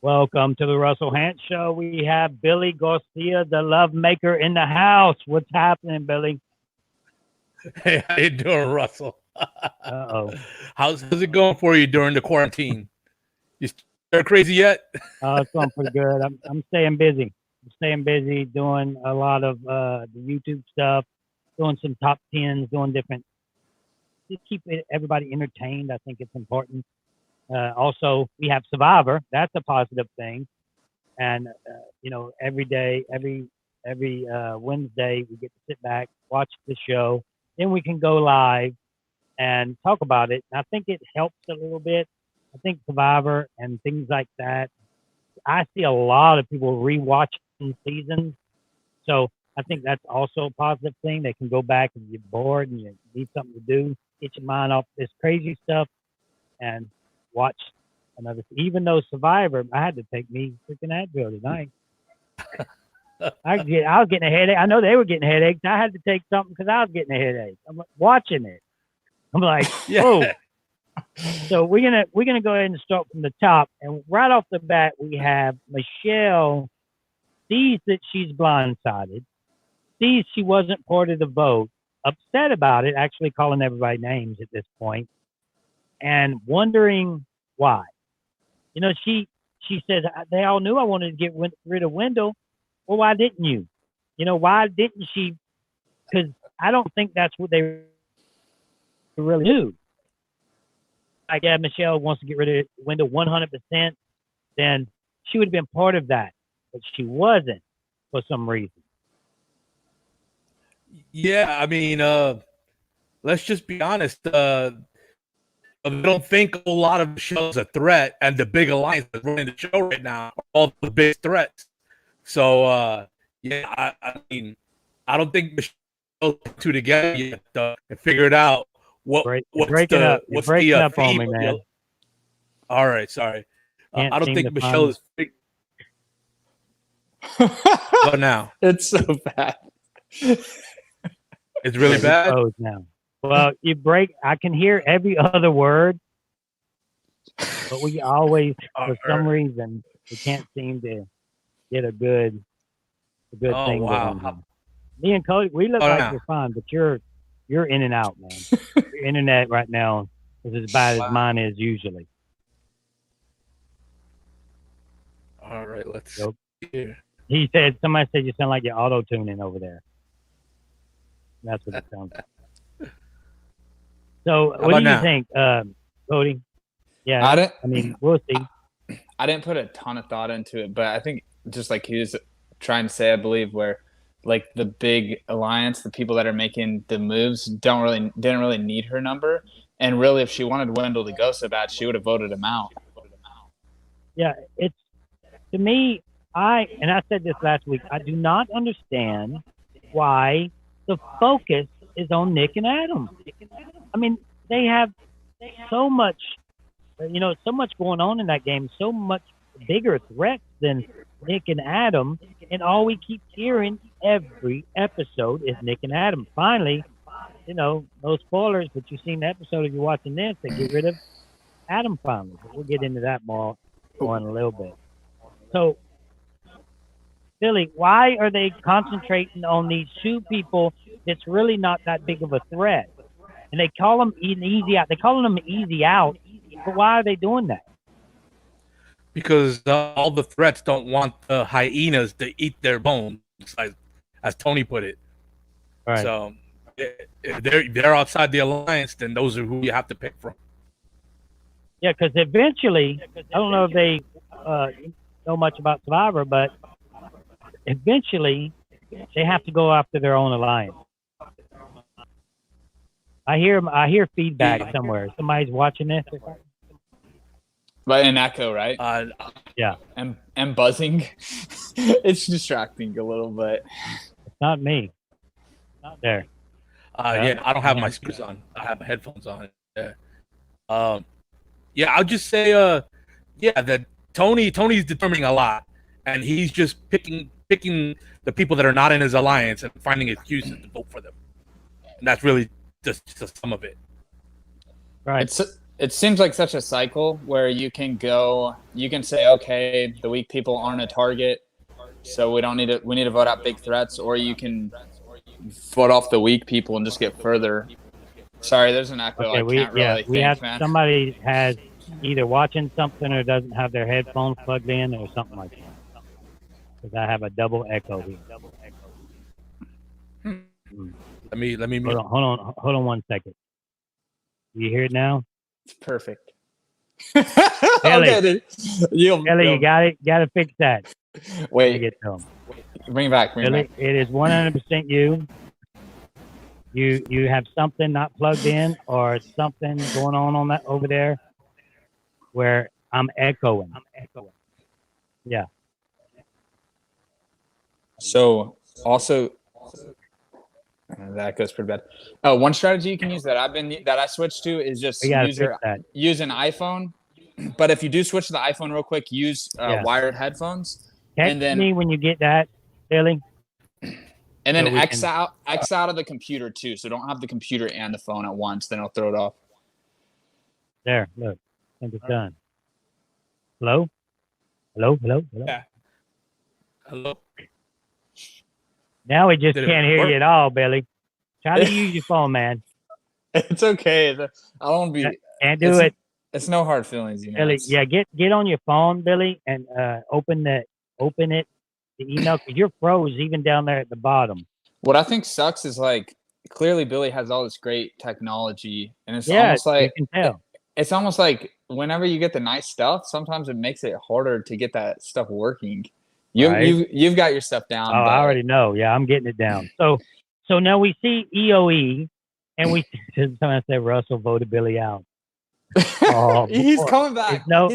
Welcome to the Russell Hant Show. We have Billy Garcia, the love maker, in the house. What's happening, Billy? Hey, how you doing, Russell? Uh-oh. How's it going for you during the quarantine? You still crazy yet? It's going pretty good. I'm staying busy. I'm staying busy doing a lot of the YouTube stuff, doing some top tens, doing different. Just keep everybody entertained. I think it's important. Also, we have Survivor. That's a positive thing. And every day, every Wednesday, we get to sit back, watch the show, then we can go live and talk about it. And I think it helps a little bit. I think Survivor and things like that. I see a lot of people rewatching seasons, so I think that's also a positive thing. They can go back and you're bored and you need something to do, get your mind off this crazy stuff, and watch another. Even though Survivor, I had to take me freaking Advil tonight. I was getting a headache. I know they were getting headaches. I had to take something because I was getting a headache. I'm watching it. I'm like, whoa. So we're gonna go ahead and start from the top. And right off the bat, we have Michelle sees that she's blindsided, sees she wasn't part of the vote, upset about it, actually calling everybody names at this point, and wondering why. She says they all knew I wanted to get rid of Wendell. Well, why didn't you? Why didn't she? Because I don't think that's what they really knew. Like, yeah, Michelle wants to get rid of Wendell 100%, then she would have been part of that, but she wasn't for some reason. Yeah, I mean, let's just be honest. I don't think a lot of Michelle's a threat, and the big alliance that's running the show right now are all the big threats. So, yeah, I mean, I don't think Michelle put two together yet and figured out what's the up on me, man. All right, sorry. I don't think Michelle is big. But now it's so bad. It's really bad now. Well, I can hear every other word, but we always, for some reason, we can't seem to get a good thing going on. Me and Cody, we look like we're fine, but you're in and out, man. Your internet right now is as bad as mine is usually. All right, let's see here. Somebody said you sound like you're auto-tuning over there. That's what it sounds like. So what do you think, Cody? Yeah, I mean, we'll see. I didn't put a ton of thought into it, but I think just like he was trying to say, I believe, where like the big alliance, the people that are making the moves didn't really need her number. And really, if she wanted Wendell to go so bad, she would have voted him out. Yeah, it's, to me, I said this last week, I do not understand why the focus is on Nick and Adam. I mean, they have so much, so much going on in that game, so much bigger threats than Nick and Adam, and all we keep hearing every episode is Nick and Adam. Finally, no spoilers, but you've seen the episode if you're watching this, they get rid of Adam finally. But we'll get into that more in a little bit. So, Billy, why are they concentrating on these two people that's really not that big of a threat? And they call them easy out. They're calling them easy out, but why are they doing that? Because all the threats don't want the hyenas to eat their bones, as Tony put it. Right. So if they're outside the alliance, then those are who you have to pick from. Yeah, because eventually, I don't know if they know much about Survivor, but eventually they have to go after their own alliance. I hear feedback somewhere. Somebody's watching this. But an echo, right? Yeah. And buzzing. It's distracting a little bit. It's not me. Not there. Yeah, I don't have my speakers on. I have my headphones on. Yeah. Yeah, I'll just say, that Tony's determining a lot, and he's just picking the people that are not in his alliance and finding excuses to vote for them. And that's really just some of it. Right. It seems like such a cycle where you can say, okay, the weak people aren't a target, so we need to vote out big threats, or you can vote off the weak people and just get further. Sorry, there's an echo. I Okay, can't really we think, have man. somebody has either watching something or doesn't have their headphones plugged in or something like that. Because I have a double echo here. Let me mute. Hold on 1 second. You hear it now? It's perfect. Billy, Okay, dude. Billy, you got to fix that. Wait, Get to him. bring it back. Billy, it is 100% you. You have something not plugged in or something going on that over there where I'm echoing. Yeah. So also, that goes pretty bad. Oh, one strategy you can use that I switched to is just We gotta use an iPhone. But if you do switch to the iPhone real quick, use wired headphones. Text And then me when you get that, Billy. And then X out of the computer too. So don't have the computer and the phone at once. Then it'll throw it off. There, look. I think it's done. Hello? Hello? Yeah. Hello. Now we just Did it can't hear work? you at all, Billy. Try to use your phone, man. It's okay. I don't be. Can't do it. It's no hard feelings, you know. Billy, yeah, get on your phone, Billy, and open it, the email, because you're froze even down there at the bottom. What I think sucks is like clearly Billy has all this great technology, and it's almost like you can tell. It's almost like whenever you get the nice stuff, sometimes it makes it harder to get that stuff working. You've got your stuff down. Oh, I already know. Yeah, I'm getting it down. So now we see EOE, and we sometimes say Russell voted Billy out. Oh, he's coming back. No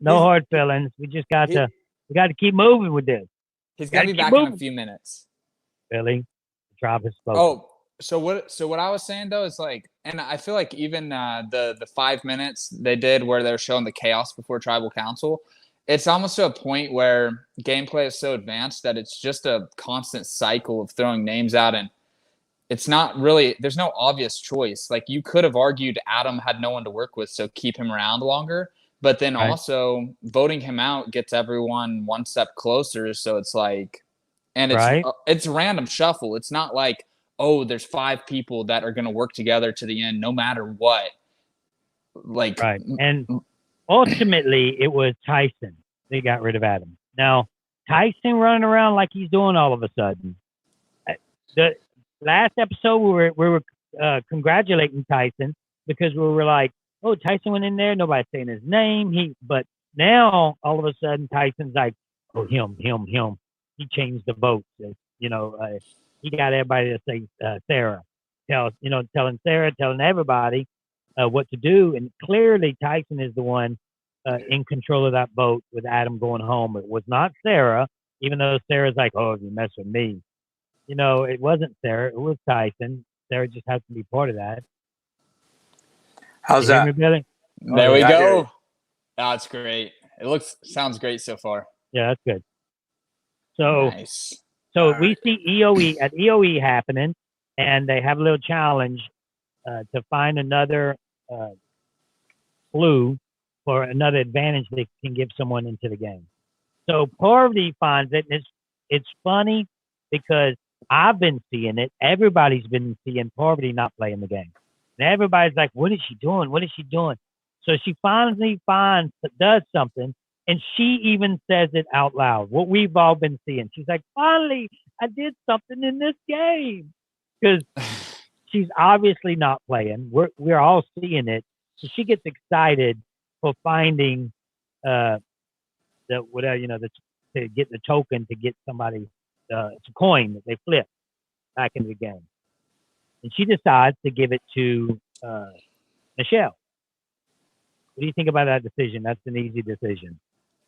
hard feelings. We just got to keep moving with this. He's gonna be back in a few minutes. Billy, drop his spoken. Oh, so what I was saying though is like, and I feel like even the 5 minutes they did where they're showing the chaos before tribal council, it's almost to a point where gameplay is so advanced that it's just a constant cycle of throwing names out, and it's not really, there's no obvious choice. Like you could have argued Adam had no one to work with, so keep him around longer. But then also voting him out gets everyone one step closer. So it's like, and it's random shuffle. It's not like, oh, there's 5 people that are going to work together to the end, no matter what. Like, and ultimately it was Tyson. They got rid of Adam. Now Tyson running around like he's doing all of a sudden. The last episode we were congratulating Tyson because we were like, oh, Tyson went in there, nobody's saying his name. But now all of a sudden Tyson's like, oh, him. He changed the vote. You know, he got everybody to say Sarah. Telling Sarah, telling everybody what to do. And clearly Tyson is the one in control of that vote with Adam going home. It was not Sarah, even though Sarah's like, oh, you mess with me. You know, it wasn't Sarah. It was Tyson. Sarah just has to be part of that. How's that? Me, Billy? There we go. Oh, it's great. Sounds great so far. Yeah, that's good. So, nice. So we see EOE happening, and they have a little challenge to find another clue for another advantage they can give someone into the game. So Parvati finds it, and it's funny because I've been seeing it. Everybody's been seeing Parvati not playing the game. And everybody's like, what is she doing? What is she doing? So she finally does something, and she even says it out loud, what we've all been seeing. She's like, finally, I did something in this game. Because she's obviously not playing. We're all seeing it. So she gets excited for finding to get the token to get somebody it's a coin that they flip back into the game. And she decides to give it to Michelle. What do you think about that decision? That's an easy decision.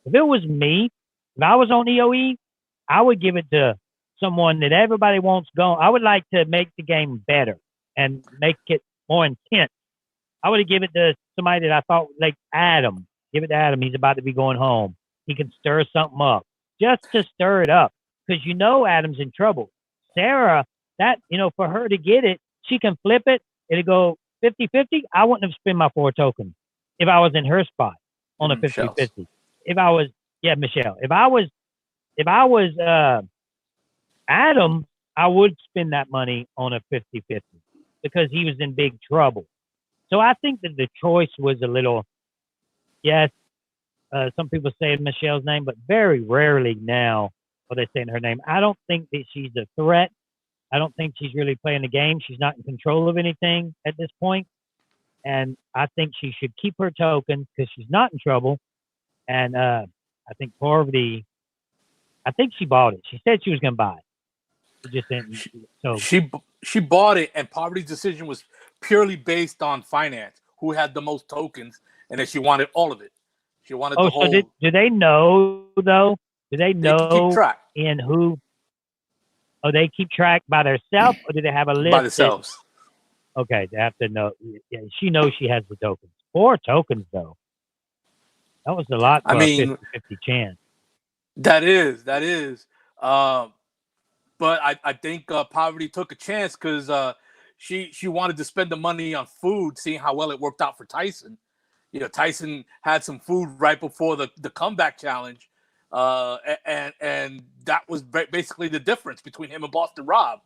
If it was me, if I was on EOE, I would give it to someone that everybody wants gone. I would like to make the game better and make it more intense. I would have given it to somebody that I thought, like Adam. Give it to Adam. He's about to be going home. He can stir something up just to stir it up because Adam's in trouble. Sarah, for her to get it, she can flip it. It'll go 50-50. I wouldn't have spent my 4 tokens. if I was in her spot on a Michelle's. 50-50. If I was, Michelle. If I was Adam, I would spend that money on a 50-50 because he was in big trouble. So I think that the choice was a little, yes, some people say Michelle's name, but very rarely now are they saying her name. I don't think that she's a threat. I don't think she's really playing the game. She's not in control of anything at this point. And I think she should keep her token because she's not in trouble. And I think Parvati, I think she bought it. She said she was going to buy it. She just didn't. So she bought it, and Parvati's decision was purely based on finance. Who had the most tokens, and then she wanted all of it. She wanted the whole. So do they know though? Do they They can keep know track in who? Oh, they keep track by themselves, or do they have a list? by themselves. Okay, they have to know. Yeah, she knows she has the tokens. 4 tokens though. That was a lot for a 50-50 chance. That is. But I think Poverty took a chance because she wanted to spend the money on food, seeing how well it worked out for Tyson. You know, Tyson had some food right before the comeback challenge, and that was basically the difference between him and Boston Rob.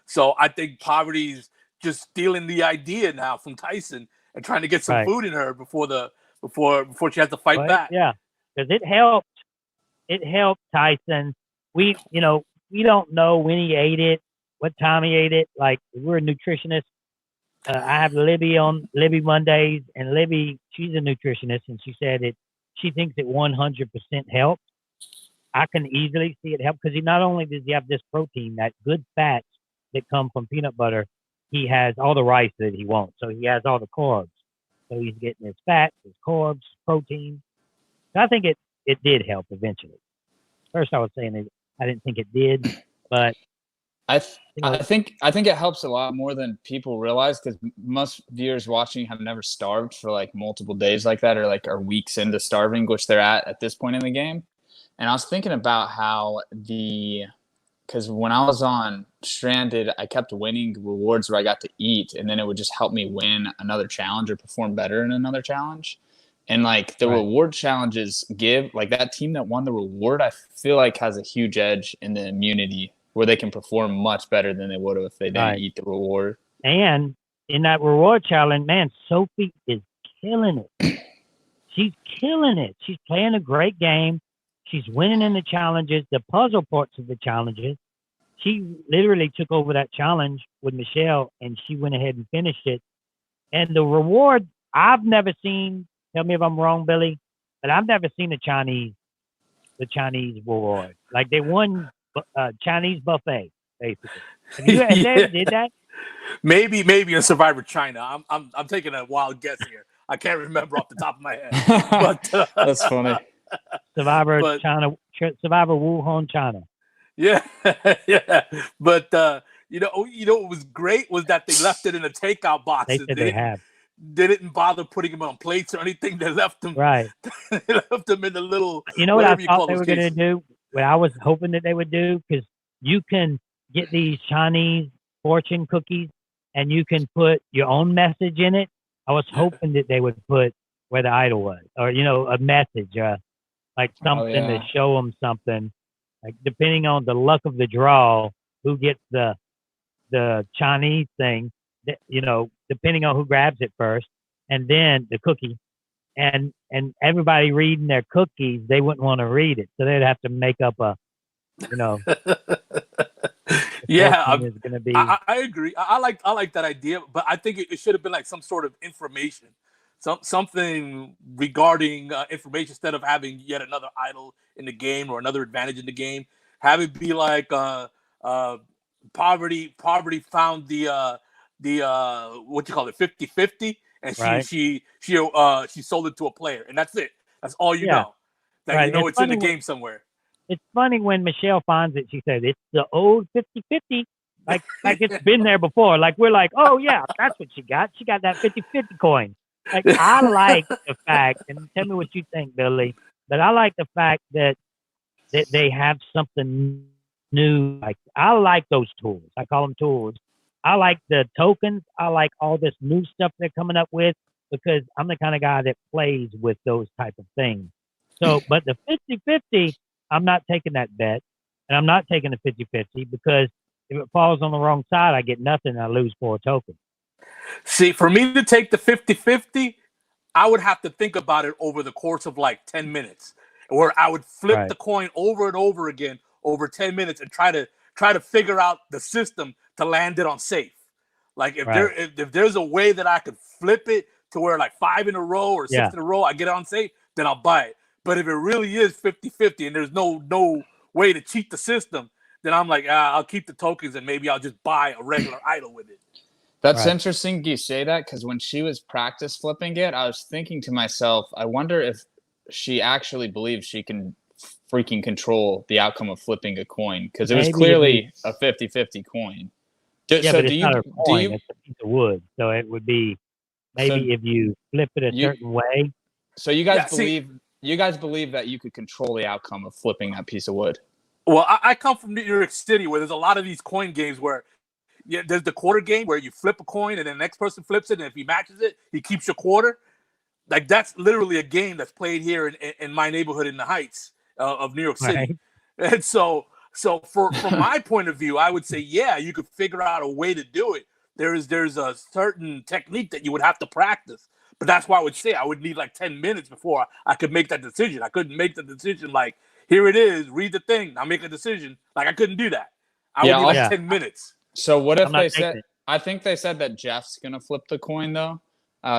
So I think Poverty's just stealing the idea now from Tyson and trying to get some food in her before she has to fight back. Yeah, because it helped. It helped Tyson. We don't know when he ate it, what time he ate it. Like, we're a nutritionist. I have Libby on Libby Mondays, and Libby, she's a nutritionist, and she said she thinks it 100% helped. I can easily see it help because not only does he have this protein, that good fats that come from peanut butter, he has all the rice that he wants. So he has all the carbs. So he's getting his fats, his carbs, protein. So I think it did help eventually. First, I was saying I didn't think it did, but I think it helps a lot more than people realize because most viewers watching have never starved for like multiple days like that, or like are weeks into starving, which they're at this point in the game. And I was thinking about how because when I was on Stranded, I kept winning rewards where I got to eat, and then it would just help me win another challenge or perform better in another challenge. And like the reward challenges give, like that team that won the reward, I feel like has a huge edge in the immunity where they can perform much better than they would have if they didn't eat the reward. And in that reward challenge, man, Sophie is killing it. She's killing it. She's playing a great game. She's winning in the challenges, the puzzle parts of the challenges. She literally took over that challenge with Michelle, and she went ahead and finished it. And the reward, I've never seen, tell me if I'm wrong, Billy, but I've never seen the Chinese reward. Like, they won Chinese buffet, basically. Have you ever did that? Maybe in Survivor China. I'm taking a wild guess here. I can't remember off the top of my head. But that's funny. Survivor China, Survivor Wuhan, China. Yeah, yeah. But what was great was that they left it in the takeout boxes. They didn't bother putting them on plates or anything. They left them right. They left them in the little. You know what I thought they were going to do? What I was hoping that they would do, because you can get these Chinese fortune cookies and you can put your own message in it. I was hoping that they would put where the idol was, or a message, like something to show them something. Like, depending on the luck of the draw, who gets the Chinese thing, depending on who grabs it first, and then the cookie, and everybody reading their cookies, they wouldn't want to read it, so they'd have to make up a, yeah, I agree. I like that idea, but I think it should have been like some sort of information, something regarding information, instead of having yet another idol in the game or another advantage in the game. Have it be like Poverty found the what you call it, 50-50, and she sold it to a player, and that's it. That's all you know. That it's in the game somewhere. It's funny when Michelle finds it, she says it's the old 50-50, like it's been there before. Like, we're like, oh yeah, that's what she got. She got that 50-50 coin. Like, I like the fact, and tell me what you think, Billy, but I like the fact that they have something new. Like, I like those tools. I call them tools. I like the tokens. I like all this new stuff they're coming up with. because I'm the kind of guy that plays with those type of things. So, but the 50-50, I'm not taking that bet, and I'm not taking the 50-50 because if it falls on the wrong side, I get nothing. And I lose 4 tokens. See, for me to take the 50-50, I would have to think about it over the course of like 10 minutes, where I would flip Right. the coin over and over again over 10 minutes and try to figure out the system to land it on safe. Like if there's a way that I could flip it to where like 5 in a row or 6 in a row, I get it on safe, then I'll buy it. But if it really is 50-50 and there's no way to cheat the system, then I'm like, I'll keep the tokens and maybe I'll just buy a regular idol with it. That's interesting you say that, because when she was practice flipping it, I was thinking to myself, I wonder if she actually believes she can freaking control the outcome of flipping a coin, because it was clearly a 50-50 coin. Yeah, but it's not a coin, it's a piece of wood. So it would be maybe if you flip it a certain way. So you guys believe that you could control the outcome of flipping that piece of wood? Well, I come from New York City, where there's a lot of these coin games where there's the quarter game where you flip a coin and then the next person flips it, and if he matches it, he keeps your quarter. Like, that's literally a game that's played here in my neighborhood in the Heights of New York City. Right. And so from my point of view, I would say, yeah, you could figure out a way to do it. There's a certain technique that you would have to practice. But that's why I would say I would need like 10 minutes before I could make that decision. I couldn't make the decision like, here it is, read the thing, I'll make a decision. Like, I couldn't do that. I would need like 10 minutes. So what if they said, I think they said that Jeff's going to flip the coin though.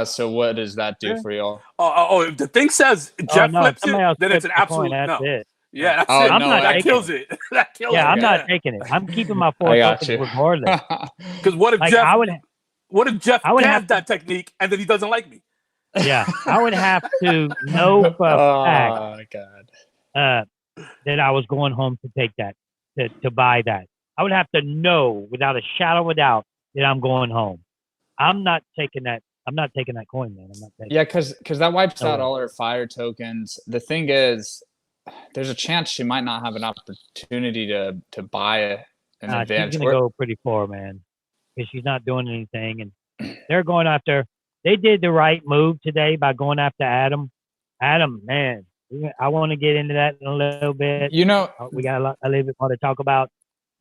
So what does that do for y'all? If the thing says Jeff flips it, then it's an absolute no. Yeah, that's it. I'm not that kills it. That kills it. I'm not taking it. I'm keeping my 4 tokens regardless. Because what if Jeff has that technique and then he doesn't like me? Yeah, I would have to know for a fact that I was going home to take that, to buy that. I would have to know without a shadow of a doubt that I'm going home. I'm not taking that. I'm not taking that coin, man. I'm not taking it. Because that wipes out all her fire tokens. The thing is, there's a chance she might not have an opportunity to buy an advantage. She's gonna go pretty far, man, because she's not doing anything, and they're going after. They did the right move today by going after Adam. Adam, man, I want to get into that in a little bit. You know, we got a little bit more to talk about.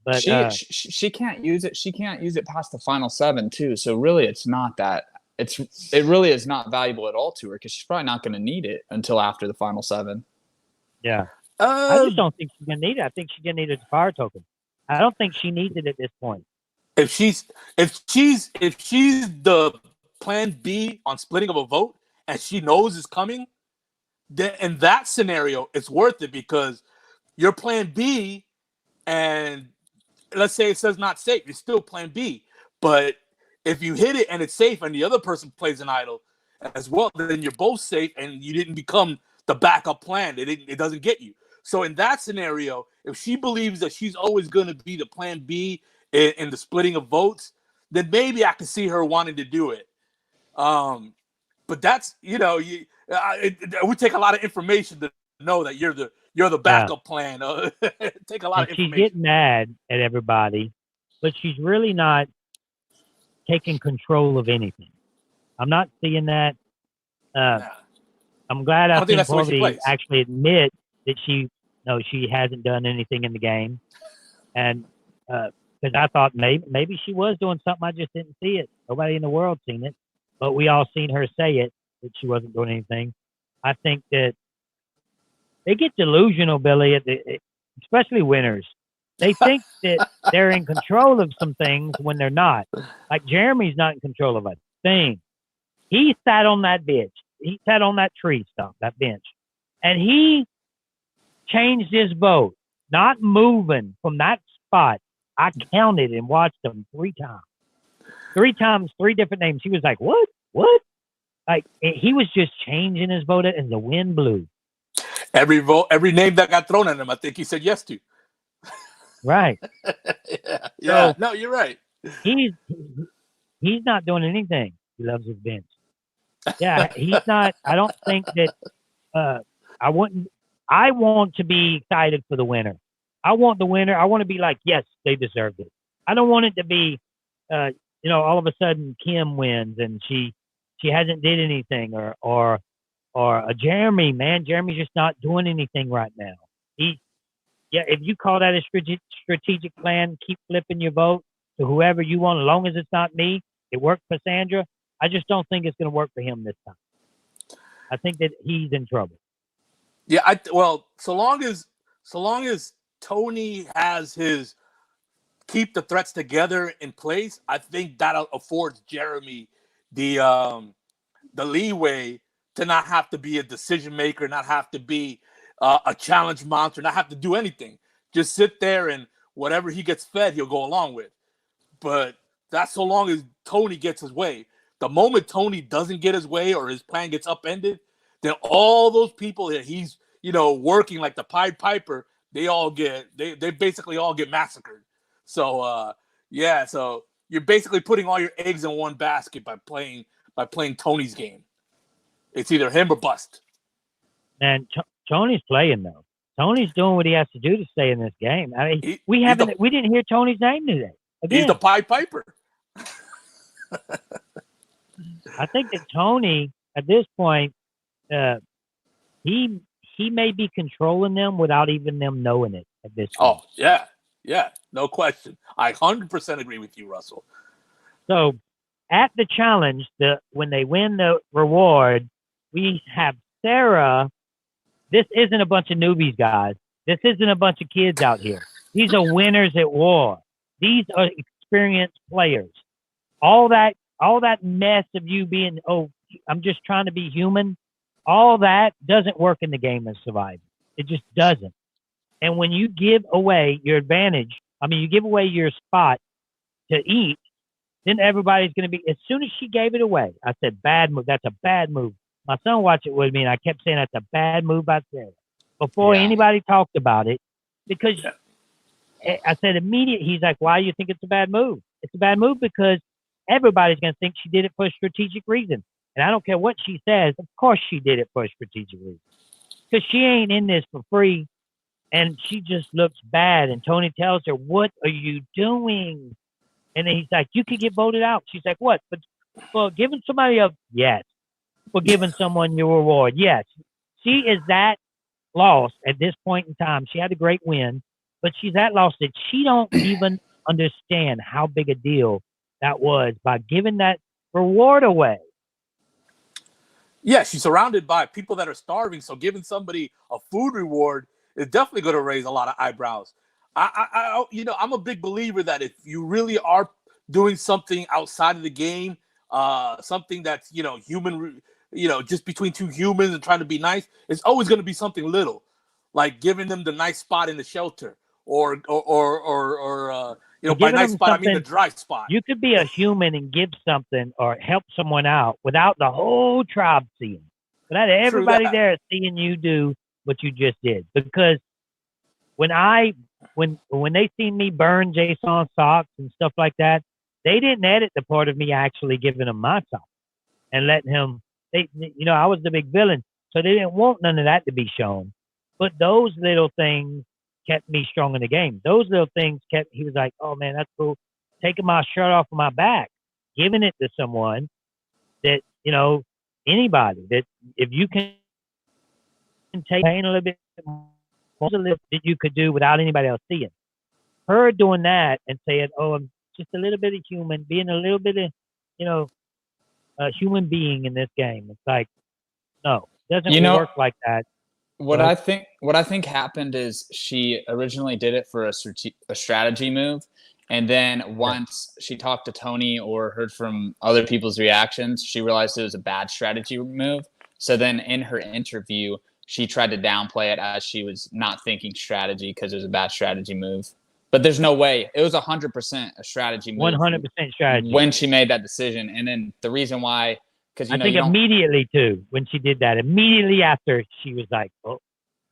But she can't use it. She can't use it past the final 7 too. So really, it's not that. It really is not valuable at all to her, because she's probably not going to need it until after the final 7. Yeah. I just don't think she's gonna need it. I think she's gonna need a fire token. I don't think she needs it at this point. If she's the plan B on splitting of a vote and she knows it's coming, then in that scenario it's worth it, because your plan B, and let's say it says not safe, it's still plan B. But if you hit it and it's safe and the other person plays an idol as well, then you're both safe and you didn't become the backup plan. It doesn't get you. So in that scenario, if she believes that she's always going to be the plan B in the splitting of votes, then maybe I can see her wanting to do it. But that's, it would take a lot of information to know that you're the backup plan. Take a lot of information. She's getting mad at everybody, but she's really not taking control of anything. I'm not seeing that. I'm glad I've seen Corbett actually admit that she hasn't done anything in the game, and because I thought maybe she was doing something, I just didn't see it. Nobody in the world seen it, but we all seen her say it, that she wasn't doing anything. I think that they get delusional, Billy, especially winners. They think that they're in control of some things when they're not. Like Jeremy's not in control of a thing. He sat on that bench. He sat on that tree stump, that bench, and he changed his vote, not moving from that spot. I counted and watched him 3 times. 3 times, 3 different names. He was like, what? What? Like, he was just changing his vote as the wind blew. Every name that got thrown at him, I think he said yes to. Right. Yeah. So, no, you're right. He's not doing anything. He loves his bench. Yeah, he's not. I don't think that I want to be excited for the winner. I want the winner. I want to be like, yes, they deserved it. I don't want it to be, all of a sudden Kim wins and she she hasn't did anything, or a Jeremy, man, Jeremy's just not doing anything right now. If you call that a strategic plan, keep flipping your vote to whoever you want, as long as it's not me. It worked for Sandra. I just don't think it's going to work for him this time. I think that he's in trouble. Yeah, so long as Tony has his keep the threats together in place, I think that affords Jeremy the leeway to not have to be a decision maker, not have to be a challenge monster, not have to do anything. Just sit there and whatever he gets fed, he'll go along with. But that's so long as Tony gets his way. The moment Tony doesn't get his way or his plan gets upended, then all those people that he's working like the Pied Piper, they basically all get massacred. So so you're basically putting all your eggs in one basket by playing Tony's game. It's either him or bust. And Tony's playing though. Tony's doing what he has to do to stay in this game. I mean, we didn't hear Tony's name today. Again. He's the Pied Piper. I think that Tony, at this point, he may be controlling them without even them knowing it at this point. Oh, yeah, no question. I 100% agree with you, Russell. So, at the challenge, when they win the reward, we have Sarah. This isn't a bunch of newbies, guys. This isn't a bunch of kids out here. These are winners at war. These are experienced players. All that mess of you being, I'm just trying to be human, all that doesn't work in the game of Survivor. It just doesn't. And when you give away your advantage, you give away your spot to eat, then everybody's going to be, as soon as she gave it away, I said, bad move. That's a bad move. My son watched it with me, and I kept saying that's a bad move by Sarah before anybody talked about it, because I said immediately, he's like, why do you think it's a bad move? It's a bad move because everybody's going to think she did it for a strategic reason. And I don't care what she says. Of course she did it for a strategic reason. Because she ain't in this for free. And she just looks bad. And Tony tells her, what are you doing? And then he's like, you could get voted out. She's like, what? But for giving somebody yes. For giving someone your reward. Yes. She is that lost at this point in time. She had a great win, but she's that lost that she don't even understand how big a deal that was by giving that reward away. Yeah, she's surrounded by people that are starving, so giving somebody a food reward is definitely going to raise a lot of eyebrows. I'm a big believer that if you really are doing something outside of the game, something that's human, just between two humans and trying to be nice, it's always going to be something little, like giving them the nice spot in the shelter, or by nice spot I mean the dry spot. You could be a human and give something or help someone out without the whole tribe seeing, without everybody there seeing you do what you just did. Because when they seen me burn Jason's socks and stuff like that, they didn't edit the part of me actually giving him my socks and letting him. I was the big villain, so they didn't want none of that to be shown. But those little things kept me strong in the game. Those little things he was like, oh man, that's cool. Taking my shirt off of my back, giving it to someone that, anybody, that if you can take pain a little bit more that you could do without anybody else seeing. Her doing that and saying, oh, I'm just a little bit of human, being a little bit of, a human being in this game. It's like, no, it doesn't work like that. What I think happened is she originally did it for a strategy move, and then once she talked to Tony or heard from other people's reactions, she realized it was a bad strategy move. So then in her interview, she tried to downplay it as she was not thinking strategy because it was a bad strategy move. But there's no way. It was 100% a strategy move. 100% strategy. When she made that decision. And then the reason why, because I think immediately too, when she did that, immediately after she was like, oh.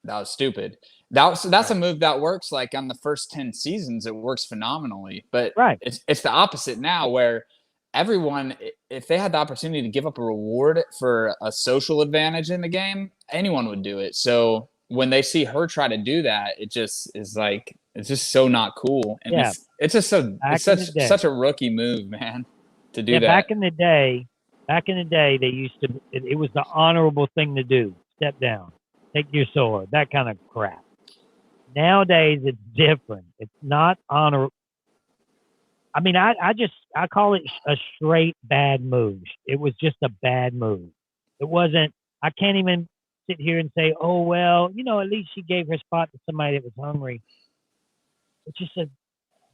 That was stupid. That's a move that works like on the first 10 seasons. It works phenomenally. But it's the opposite now where everyone, if they had the opportunity to give up a reward for a social advantage in the game, anyone would do it. So when they see her try to do that, it just is like, it's just so not cool. And it's just such a rookie move, man, to do that. Back in the day, Back in the day, they used to. It was the honorable thing to do. Step down, take your sword, that kind of crap. Nowadays, it's different. It's not honorable. I mean, I call it a straight bad move. It was just a bad move. It wasn't. I can't even sit here and say, oh well, at least she gave her spot to somebody that was hungry. It's just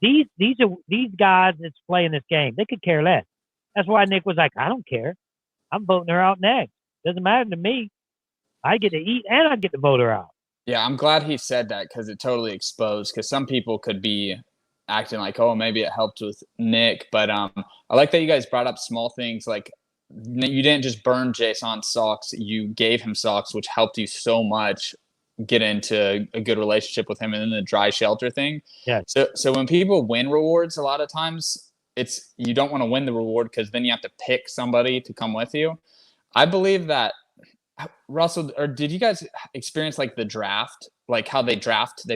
these guys that's playing this game. They could care less. That's why Nick was like, I don't care. I'm voting her out next. Doesn't matter to me. I get to eat and I get to vote her out. Yeah, I'm glad he said that because it totally exposed. Because some people could be acting like, oh, maybe it helped with Nick. But I like that you guys brought up small things like you didn't just burn Jason's socks. You gave him socks, which helped you so much get into a good relationship with him. And then the dry shelter thing. Yeah. So when people win rewards, a lot of times you don't want to win the reward because then you have to pick somebody to come with you. I believe that, Russell, or did you guys experience like the draft, like how they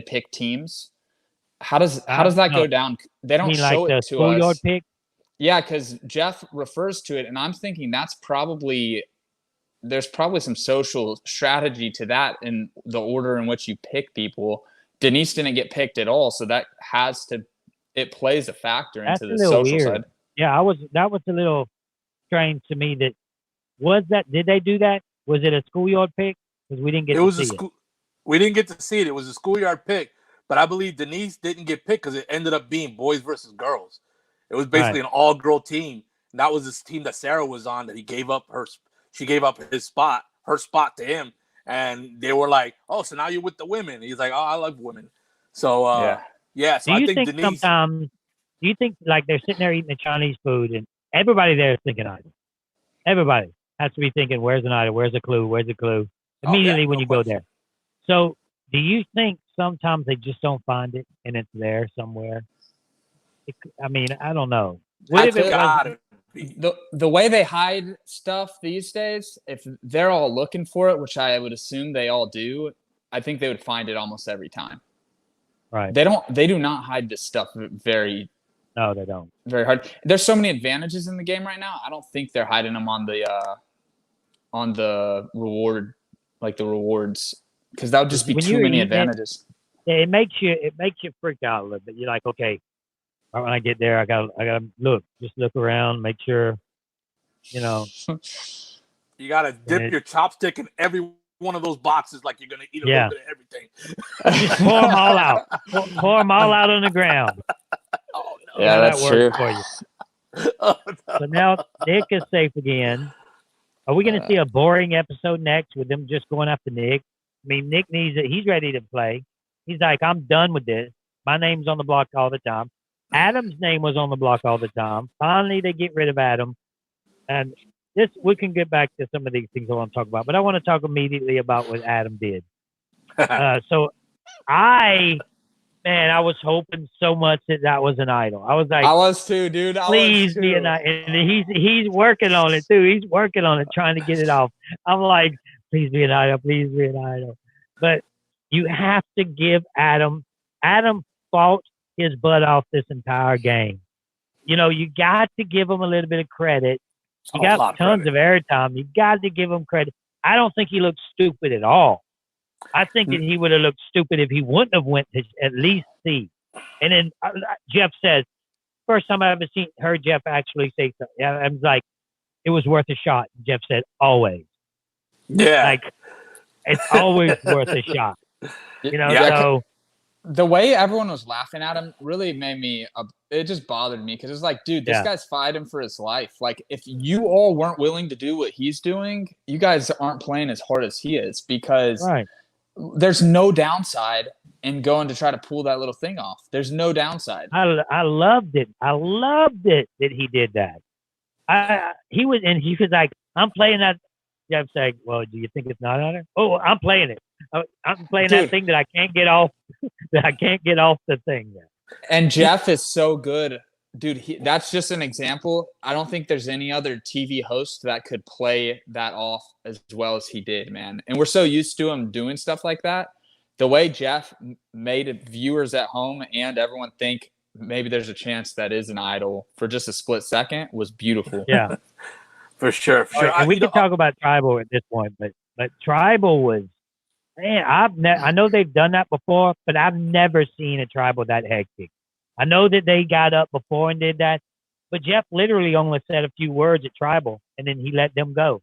pick teams? How does that go down? They don't show like it the to schoolyard us. Pick? Yeah, because Jeff refers to it, and I'm thinking there's probably some social strategy to that in the order in which you pick people. Denise didn't get picked at all, so it plays a factor into the social weird. side. Yeah, that was a little strange to me. Did they do that? Was it a schoolyard pick? Because we didn't get to see it. We didn't get to see it. It was a schoolyard pick, but I believe Denise didn't get picked because it ended up being boys versus girls. It was basically an all-girl team. And that was this team that Sarah was on that she gave up her spot to him. And they were like, oh, so now you're with the women. And he's like, oh, I love women. So, so I think Denise. Do you think like they're sitting there eating the Chinese food and everybody there is thinking idol? Everybody has to be thinking, where's an idol? Where's a clue? Where's a clue? Immediately when you go there. So do you think sometimes they just don't find it and it's there somewhere? I don't know. What if it was the way they hide stuff these days? If they're all looking for it, which I would assume they all do, I think they would find it almost every time. Right. They do not hide this stuff very. No, they don't. Very hard. There's so many advantages in the game right now. I don't think they're hiding them on the reward, like the rewards, because that would just be too many advantages. It makes you freak out a little bit. You're like, okay, when I get there, I gotta look around, make sure, You gotta dip your chopstick in every one of those boxes like you're gonna eat a little bit of everything. Just pour them all out. Pour them all out on the ground. Oh, no. Yeah, that's true. For you. Oh, no. So now Nick is safe again. Are we going to see a boring episode next with them just going after Nick? I mean, Nick needs it. He's ready to play. He's like, I'm done with this. My name's on the block all the time. Adam's name was on the block all the time. Finally, they get rid of Adam. And we can get back to some of these things I want to talk about, but I want to talk immediately about what Adam did. So I was hoping so much that was an idol. I was like, I was too, dude. Please be an idol. And he's working on it too. He's working on it, trying to get it off. I'm like, please be an idol. Please be an idol. But you have to give Adam fought his butt off this entire game. You got to give him a little bit of credit. He got tons of airtime. You got to give him credit. I don't think he looked stupid at all. I think that he would have looked stupid if he wouldn't have went to at least see. And then Jeff says, first time I ever heard Jeff actually say something. I was like, it was worth a shot. Jeff said, always. Yeah. Like, it's always worth a shot. So. The way everyone was laughing at him really made me, it just bothered me because it's like, dude, this guy's fighting for his life. Like, if you all weren't willing to do what he's doing, you guys aren't playing as hard as he is because there's no downside in going to try to pull that little thing off. There's no downside. I loved it. I loved it that he did that. He was like, I'm playing that. Jeff said, well, do you think it's not on it? Oh, I'm playing it. I'm playing that thing that I can't get off. That I can't get off the thing. And Jeff is so good, dude. That's just an example. I don't think there's any other TV host that could play that off as well as he did, man. And we're so used to him doing stuff like that. The way Jeff made viewers at home and everyone think maybe there's a chance that is an idol for just a split second was beautiful. Yeah. For sure. For All sure. right, and we can talk about Tribal at this point, but Tribal was, man, I know they've done that before, but I've never seen a Tribal that hectic. I know that they got up before and did that, but Jeff literally only said a few words at Tribal, and then he let them go.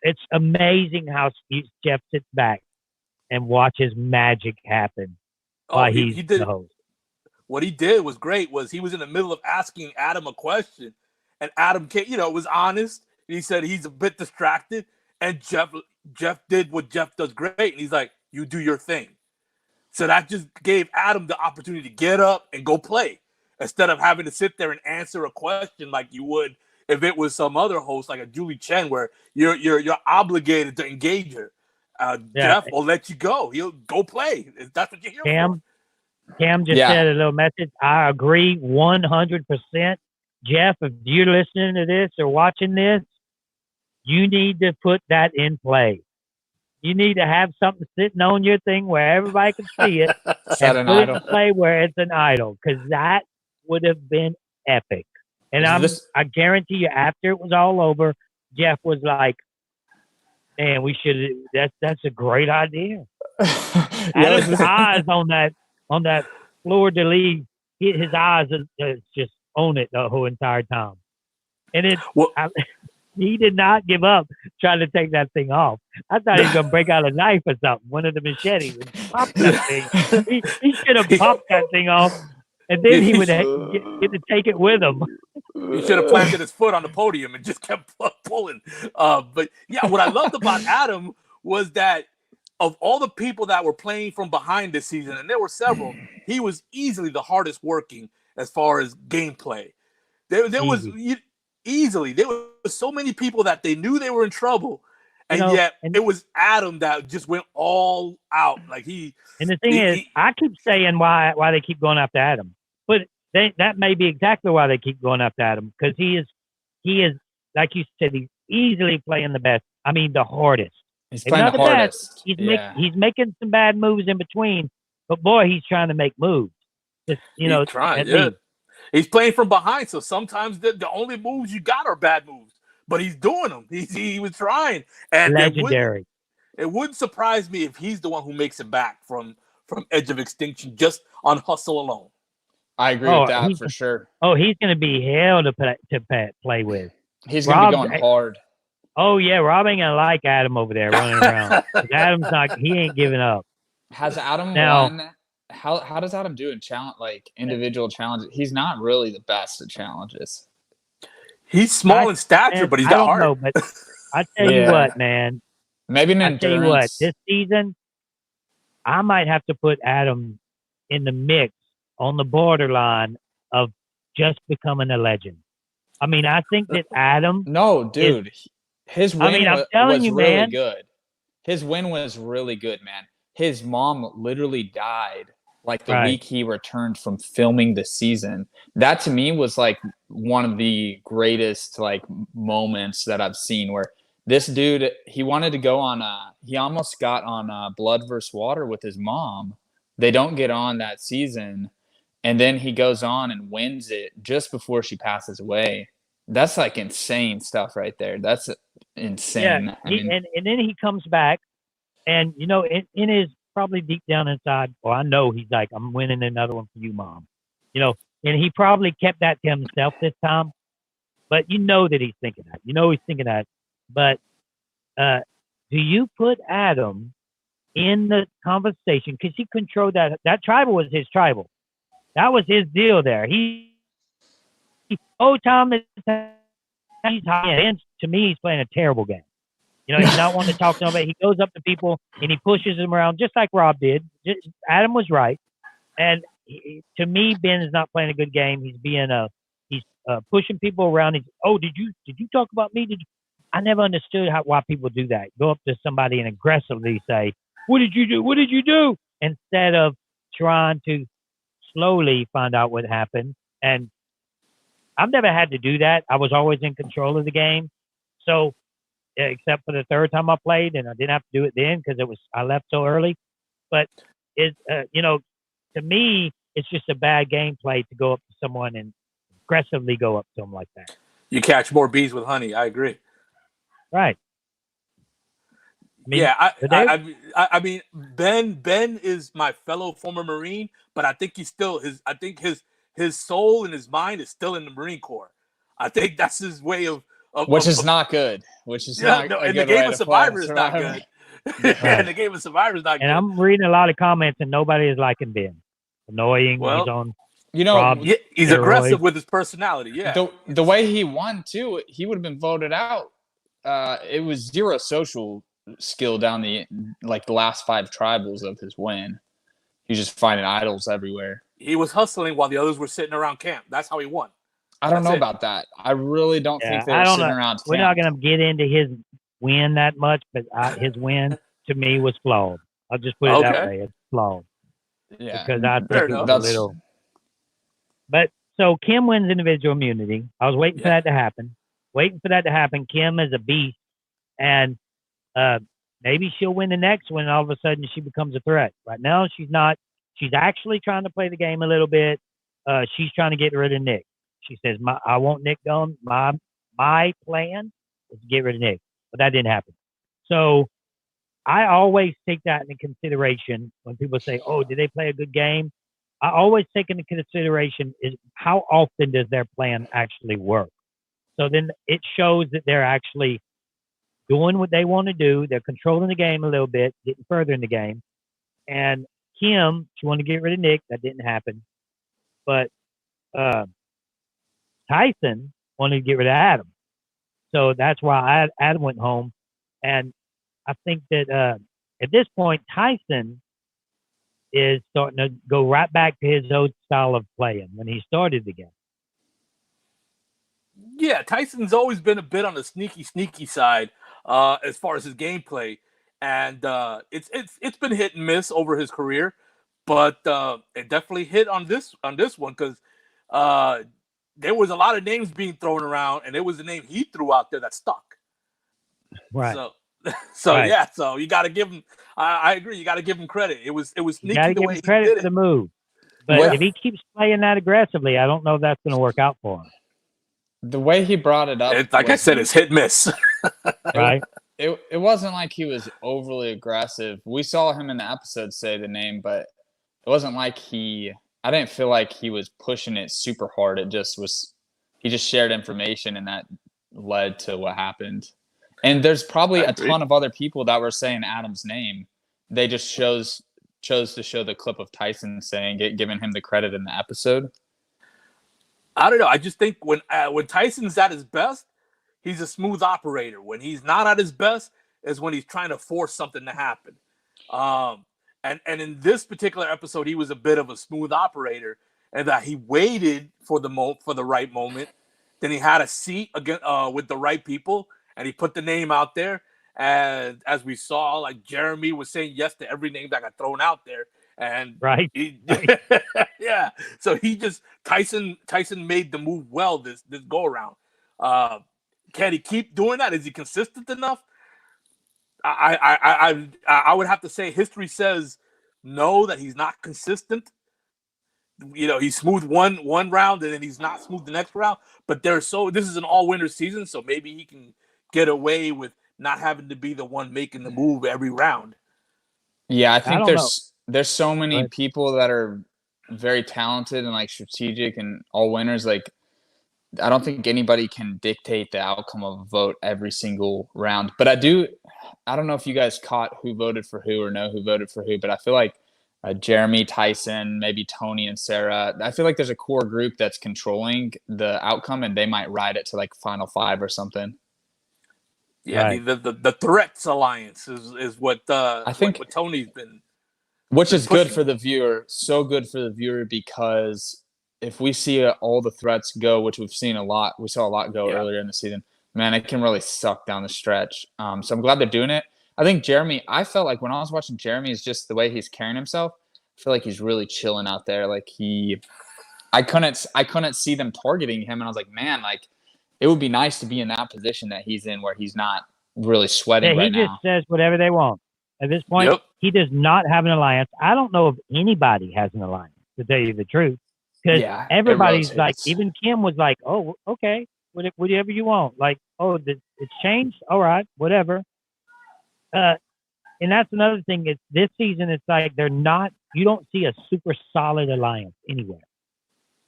It's amazing how Jeff sits back and watches magic happen while he's he did. the host. What he did was great. Was he was in the middle of asking Adam a question, and Adam was honest. He said he's a bit distracted, and Jeff did what Jeff does great, and he's like, "You do your thing." So that just gave Adam the opportunity to get up and go play instead of having to sit there and answer a question like you would if it was some other host like a Julie Chen, where you're obligated to engage her. Jeff will let you go. He'll go play. That's what you're here for. Cam just said a little message. I agree 100%. Jeff, if you're listening to this or watching this, you need to put that in play. You need to have something sitting on your thing where everybody can see it and put it in play where it's an idol, because that would have been epic. And I guarantee you, after it was all over, Jeff was like, "Man, we should. That's a great idea." Adam's eyes on that floor de lis, his eyes are just on it the whole entire time. And he did not give up trying to take that thing off. I thought he was going to break out a knife or something, one of the machetes, and pop that thing. He should have popped that thing off, and then he would get to take it with him. He should have planted his foot on the podium and just kept pulling. But yeah, what I loved about Adam was that of all the people that were playing from behind this season, and there were several, he was easily the hardest working as far as gameplay. There was so many people that they knew they were in trouble, and yet it was Adam that just went all out. Like And the thing is, I keep saying why they keep going after Adam, but that may be exactly why they keep going after Adam, because he is like you said, he's easily playing the best. I mean, the hardest. He's playing the hardest. He's making some bad moves in between, but boy, he's trying to make moves. Just, he's trying. He's playing from behind, so sometimes the only moves you got are bad moves. But he's doing them. He was trying. And legendary. It wouldn't surprise me if he's the one who makes it back from Edge of Extinction just on hustle alone. I agree with that for sure. Oh, he's going to be hell to play with. He's going to be going hard. Oh, yeah, Rob ain't going to like Adam over there running around. Adam's he ain't giving up. Has Adam won? How does Adam do in individual challenges? He's not really the best at challenges. He's small in stature, but he's got heart. I don't know, but I tell you what, man. Maybe an endurance. I tell you what, this season, I might have to put Adam in the mix on the borderline of just becoming a legend. I mean, I think that Adam. No, dude. His win was really man, good. His win was really good, man. His mom literally died the week he returned from filming the season. That to me was one of the greatest moments that I've seen, where this dude, he wanted to go on he almost got on Blood vs. Water with his mom. They don't get on that season, and then he goes on and wins it just before she passes away. That's insane stuff right there. That's insane. Yeah, and then he comes back, and in his probably deep down inside, I know he's like, I'm winning another one for you, Mom. And he probably kept that to himself this time, but that he's thinking that. He's thinking that. But do you put Adam in the conversation? Because he controlled that tribal was his tribal. That was his deal there. Tom he's high end. To me, he's playing a terrible game. He's not wanting to talk to nobody. He goes up to people and he pushes them around just like Rob did. Adam was right. And to me, Ben is not playing a good game. He's he's pushing people around. Did you talk about me? I never understood why people do that. Go up to somebody and aggressively say, "What did you do? What did you do?" Instead of trying to slowly find out what happened. And I've never had to do that. I was always in control of the game. So, except for the third time I played, and I didn't have to do it then because I left so early. But to me, it's just a bad gameplay to go up to someone and aggressively go up to them like that. You catch more bees with honey. I agree. Right. I mean, Ben is my fellow former Marine, but I think his soul and his mind is still in the Marine Corps. I think that's his way of which is not good. Which is not a and good the game way of to Survivor play is not good. Yeah. And the game of Survivor is not good. And I'm reading a lot of comments, and nobody is liking Ben. Annoying. Well, he's on. he's aggressive with his personality. Yeah. The way he won too, he would have been voted out. It was zero social skill down the last 5 tribals of his win. He was just finding idols everywhere. He was hustling while the others were sitting around camp. That's how he won. I don't know about that. I really don't think they were sitting around camp. We're not going to get into his win that much, but his win to me was flawed. I'll just put it that way. It's flawed. Yeah. Because I think it was a little. But so Kim wins individual immunity. I was waiting for that to happen. Kim is a beast, and maybe she'll win the next one. And all of a sudden, she becomes a threat. Right now, she's not. She's actually trying to play the game a little bit. She's trying to get rid of Nick. She says, "I want Nick gone. My plan is to get rid of Nick," but that didn't happen. So I always take that into consideration when people say, "Oh, did they play a good game?" I always take into consideration is how often does their plan actually work. So then it shows that they're actually doing what they want to do. They're controlling the game a little bit, getting further in the game. And Kim, she wanted to get rid of Nick. That didn't happen. But Tyson wanted to get rid of Adam. So that's why Adam went home. And I think that at this point, Tyson is starting to go right back to his old style of playing when he started the game. Yeah, Tyson's always been a bit on the sneaky side as far as his gameplay, and it's been hit and miss over his career, but it definitely hit on this one because there was a lot of names being thrown around, and it was the name he threw out there that stuck. Right. So right. Yeah, so you got to give him. I agree. You got to give him credit. It was sneaky the way he credit did for it. the move, but if he keeps playing that aggressively, I don't know if that's going to work out for him. The way he brought it up, like I said, it's hit miss. Right. It wasn't like he was overly aggressive. We saw him in the episode say the name, but it wasn't like I didn't feel like he was pushing it super hard. It just was. He just shared information, and that led to what happened. And there's probably a ton of other people that were saying Adam's name. They just chose to show the clip of Tyson saying it, giving him the credit in the episode. I don't know. I just think when Tyson's at his best, he's a smooth operator. When he's not at his best is when he's trying to force something to happen. And in this particular episode, he was a bit of a smooth operator, and that he waited for the right moment. Then he had a seat again with the right people, and he put the name out there. And as we saw, like Jeremy was saying yes to every name that got thrown out there. And right. Yeah. So Tyson made the move well this go around. Can he keep doing that? Is he consistent enough? I would have to say history says no, that he's not consistent. You know, he's smooth one round and then he's not smooth the next round. But this is an all-winner season, so maybe he can get away with not having to be the one making the move every round. Yeah, I think there's so many people that are very talented and like strategic and all winners. Like, I don't think anybody can dictate the outcome of a vote every single round. But I don't know if you guys caught who voted for who or know who voted for who, but I feel like Jeremy, Tyson, maybe Tony and Sarah, I feel like there's a core group that's controlling the outcome, and they might ride it to like Final 5 or something. Yeah, right. The Threats Alliance is what I think what Tony's been, which is good for the viewer. So good for the viewer, because if we see all the threats go, which we've seen a lot, we saw a lot go earlier in the season. Man, it can really suck down the stretch. So I'm glad they're doing it. I think Jeremy, I felt like when I was watching Jeremy, is just the way he's carrying himself. I feel like he's really chilling out there. Like I couldn't see them targeting him, and I was like, man, like it would be nice to be in that position that he's in, where he's not really sweating right now. He just says whatever they want. At this point, he does not have an alliance. I don't know if anybody has an alliance, to tell you the truth, because everybody's like, even Kim was like, oh, okay. whatever you want. Like, oh, it's changed. All right, whatever. And that's another thing. Is this season, it's like they're not. You don't see a super solid alliance anywhere,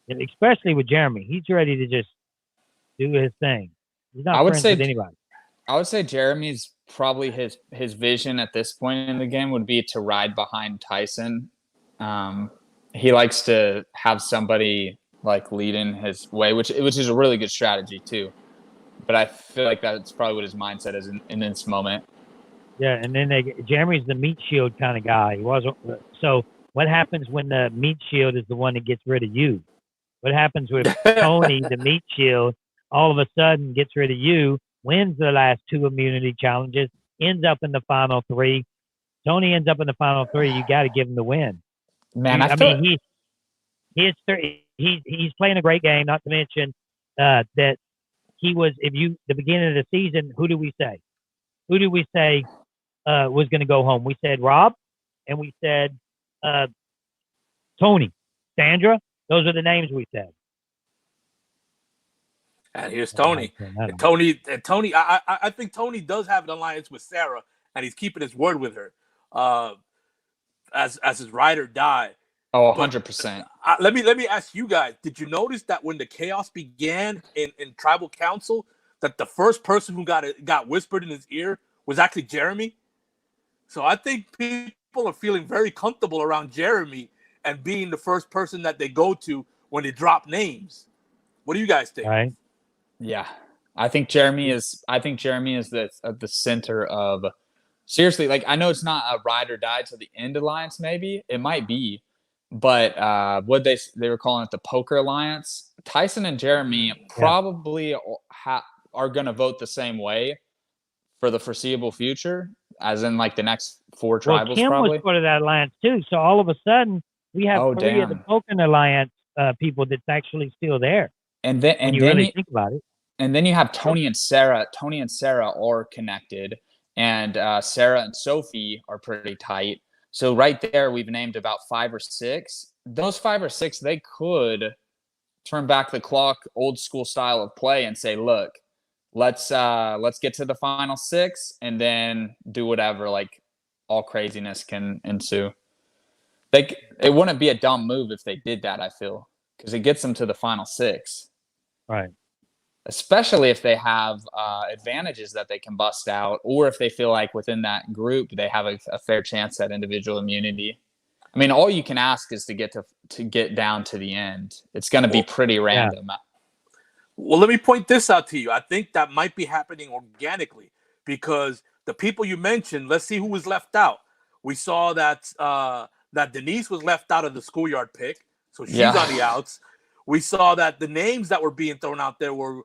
and especially with Jeremy. He's ready to just do his thing. He's not friends with anybody. I would say Jeremy's probably his vision at this point in the game would be to ride behind Tyson. He likes to have somebody like leading his way, which is a really good strategy too. But I feel like that's probably what his mindset is in this moment. Yeah, and then Jeremy's the meat shield kind of guy. He wasn't. So what happens when the meat shield is the one that gets rid of you? What happens with Tony, the meat shield, all of a sudden gets rid of you, wins the last 2 immunity challenges, ends up in the final 3. Tony ends up in the final 3. You got to give him the win. Man, he's playing a great game. Not to mention that he was. The beginning of the season, who do we say? Who do we say was going to go home? We said Rob, and we said Tony, Sandra. Those are the names we said. And here's Tony. Tony, I think Tony does have an alliance with Sarah, and he's keeping his word with her, as his ride or die. Oh, 100%. Let me ask you guys: did you notice that when the chaos began in Tribal Council, that the first person who got whispered in his ear was actually Jeremy? So I think people are feeling very comfortable around Jeremy and being the first person that they go to when they drop names. What do you guys think? Right. Yeah, I think Jeremy is the center of. Seriously, like I know it's not a ride or die to the end alliance. Maybe it might be, but what they were calling it the poker alliance. Tyson and Jeremy probably are going to vote the same way for the foreseeable future, as in like the next 4 tribals. Well, Kim probably was part of that alliance too. So all of a sudden, we have 3 of the poker alliance people that's actually still there. And then really think about it. And then you have Tony and Sarah. Tony and Sarah are connected, and Sarah and Sophie are pretty tight. So right there, we've named about 5 or 6. Those 5 or 6, they could turn back the clock, old school style of play, and say, "Look, let's get to the final 6, and then do whatever. Like all craziness can ensue." It wouldn't be a dumb move if they did that. I feel, because it gets them to the final 6. Right. Especially if they have advantages that they can bust out, or if they feel like within that group they have a fair chance at individual immunity. I mean, all you can ask is to get down to the end. It's going to be pretty random. Yeah. Well, let me point this out to you. I think that might be happening organically, because the people you mentioned, let's see who was left out. We saw that Denise was left out of the schoolyard pick, so she's on the outs. We saw that the names that were being thrown out there were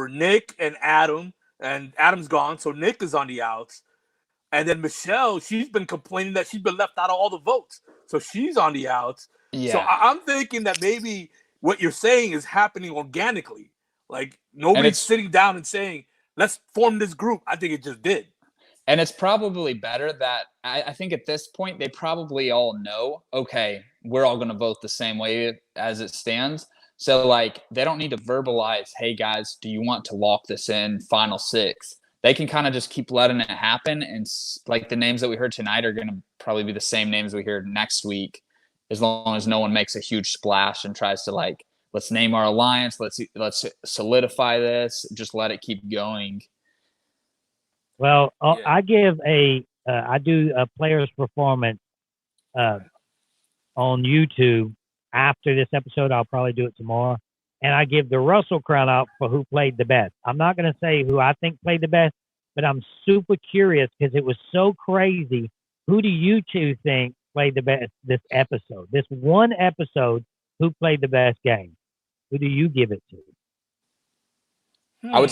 Nick and Adam, and Adam's gone, so Nick is on the outs. And then Michelle, she's been complaining that she's been left out of all the votes, so she's on the outs. Yeah. So I'm thinking that maybe what you're saying is happening organically. Like nobody's sitting down and saying, "Let's form this group." I think it just did. And it's probably better that I think at this point they probably all know, okay, we're all going to vote the same way as it stands. So like they don't need to verbalize, "Hey guys, do you want to lock this in final 6?" They can kind of just keep letting it happen. And like the names that we heard tonight are going to probably be the same names we hear next week, as long as no one makes a huge splash and tries to like, let's name our alliance. Let's solidify this. Just let it keep going. Well, I give I do a player's performance on YouTube after this episode. I'll probably do it tomorrow. And I give the Russell crown out for who played the best. I'm not going to say who I think played the best, but I'm super curious because it was so crazy. Who do you two think played the best this episode? This one episode, who played the best game? Who do you give it to? I would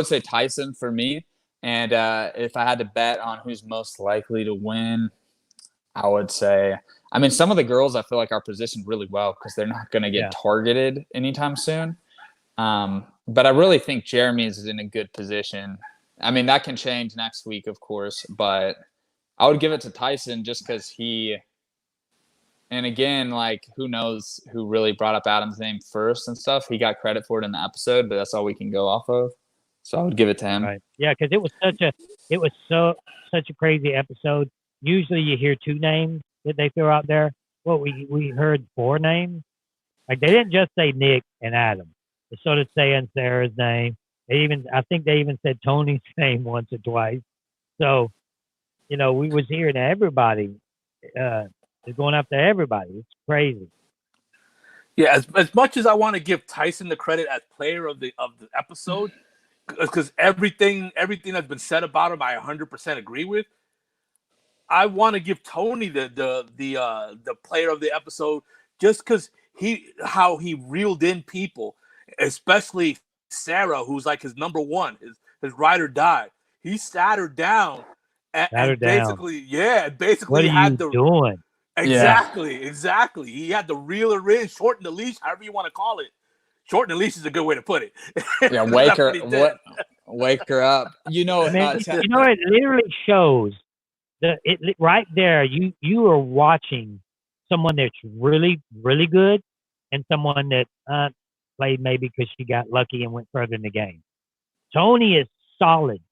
say Tyson for me. And if I had to bet on who's most likely to win, I would say, I mean, some of the girls I feel like are positioned really well because they're not going to get targeted anytime soon. But I really think Jeremy is in a good position. I mean, that can change next week, of course, but I would give it to Tyson just because he And again, like, who knows who really brought up Adam's name first and stuff. He got credit for it in the episode, but that's all we can go off of. So I would give it to him. Right. Yeah, because it was such a crazy episode. Usually you hear 2 names that they throw out there. Well, we heard 4 names. Like, they didn't just say Nick and Adam. They started saying Sarah's name. I think they even said Tony's name once or twice. So, we was hearing everybody. They're going after everybody. It's crazy. Yeah, as much as I want to give Tyson the credit as player of the episode, because everything that's been said about him, I 100% agree with. I want to give Tony the player of the episode just because how he reeled in people, especially Sarah, who's like his number one, his ride or die. He sat her down and basically What are had you doing? Exactly. He had to reel her in, shorten the leash, however you want to call it. Shorten the leash is a good way to put it. Yeah, wake her up. It literally shows right there. You are watching someone that's really, really good and someone that played maybe because she got lucky and went further in the game. Tony is solid.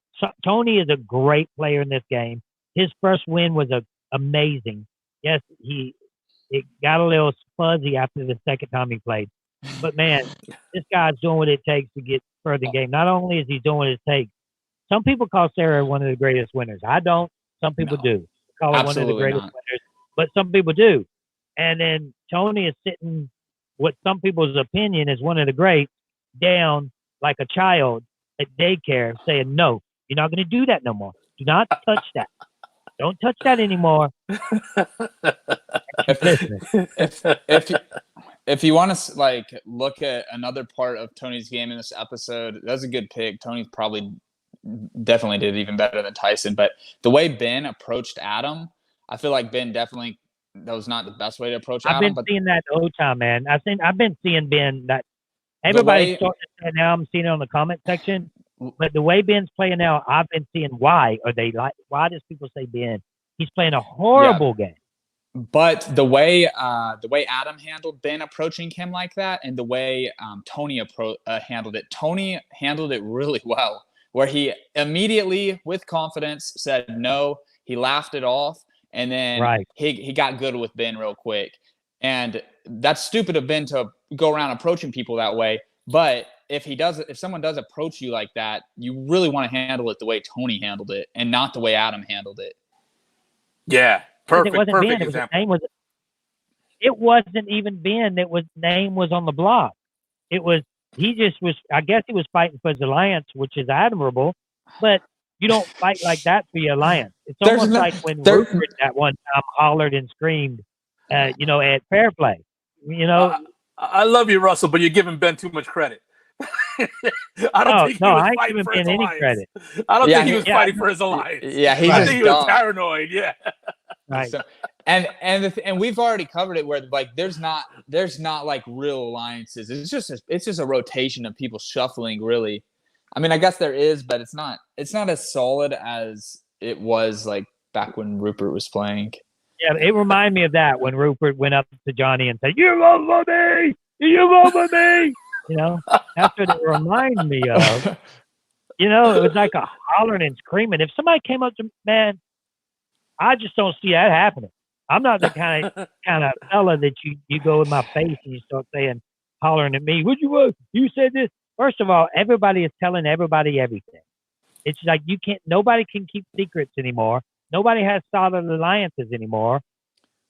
Tony is a great player in this game. His first win was amazing. Yes, it got a little fuzzy after the second time he played. But, man, this guy's doing what it takes to get further in the game. Not only is he doing what it takes, some people call Sarah one of the greatest winners. I don't. Some people do. Call her one of the greatest winners. But some people do. And then Tony is sitting, what some people's opinion is one of the greats, down like a child at daycare saying, no, you're not going to do that no more. Do not touch that. Don't touch that anymore. If you want to like look at another part of Tony's game in this episode, that's a good pick. Tony definitely did even better than Tyson. But the way Ben approached Adam, I feel like Ben definitely, that was not the best way to approach Adam. I've been seeing that the whole time, man. I've been seeing Ben that everybody's starting to say now. I'm seeing it on the comment section. But the way Ben's playing now, I've been seeing why does people say Ben? He's playing a horrible game. But the way Adam handled Ben approaching him like that, and the way Tony handled it really well. Where he immediately, with confidence, said no. He laughed it off, and then he got good with Ben real quick. And that's stupid of Ben to go around approaching people that way. But if someone does approach you like that, you really want to handle it the way Tony handled it, and not the way Adam handled it. Yeah, perfect Ben, example. It wasn't even Ben. Name was on the block. It was. He just was. I guess he was fighting for his alliance, which is admirable. But you don't fight like that for your alliance. It's almost like when Rupert that one time hollered and screamed, at Fair Play. I love you, Russell, but you're giving Ben too much credit. I don't think he was fighting for his alliance. Credit. I don't think he was fighting for his alliance. Yeah, I think he was paranoid. Yeah. Right. So, and we've already covered it where like there's not like real alliances. It's just a rotation of people shuffling. Really, I mean, I guess there is, but it's not as solid as it was like back when Rupert was playing. Yeah, it reminded me of that when Rupert went up to Johnny and said, "You over me, you over me." That's what it reminded me of. It was like a hollering and screaming. If somebody came up to me, man, I just don't see that happening. I'm not the kind of fella that you go in my face and you start hollering at me. What you want? You said this. First of all, everybody is telling everybody everything. It's like nobody can keep secrets anymore. Nobody has solid alliances anymore.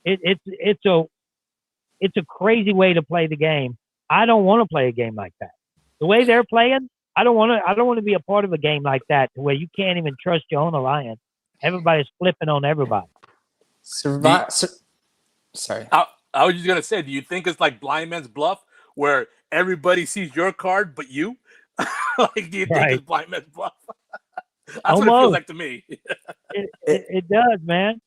It's a crazy way to play the game. I don't want to play a game like that. The way they're playing, I don't want to be a part of a game like that to where you can't even trust your own alliance. Everybody's flipping on everybody. Sorry. I was just gonna say, do you think it's like blind man's bluff, where everybody sees your card but you? Like, do you think it's blind man's bluff? That's what it feels like to me. it does, man.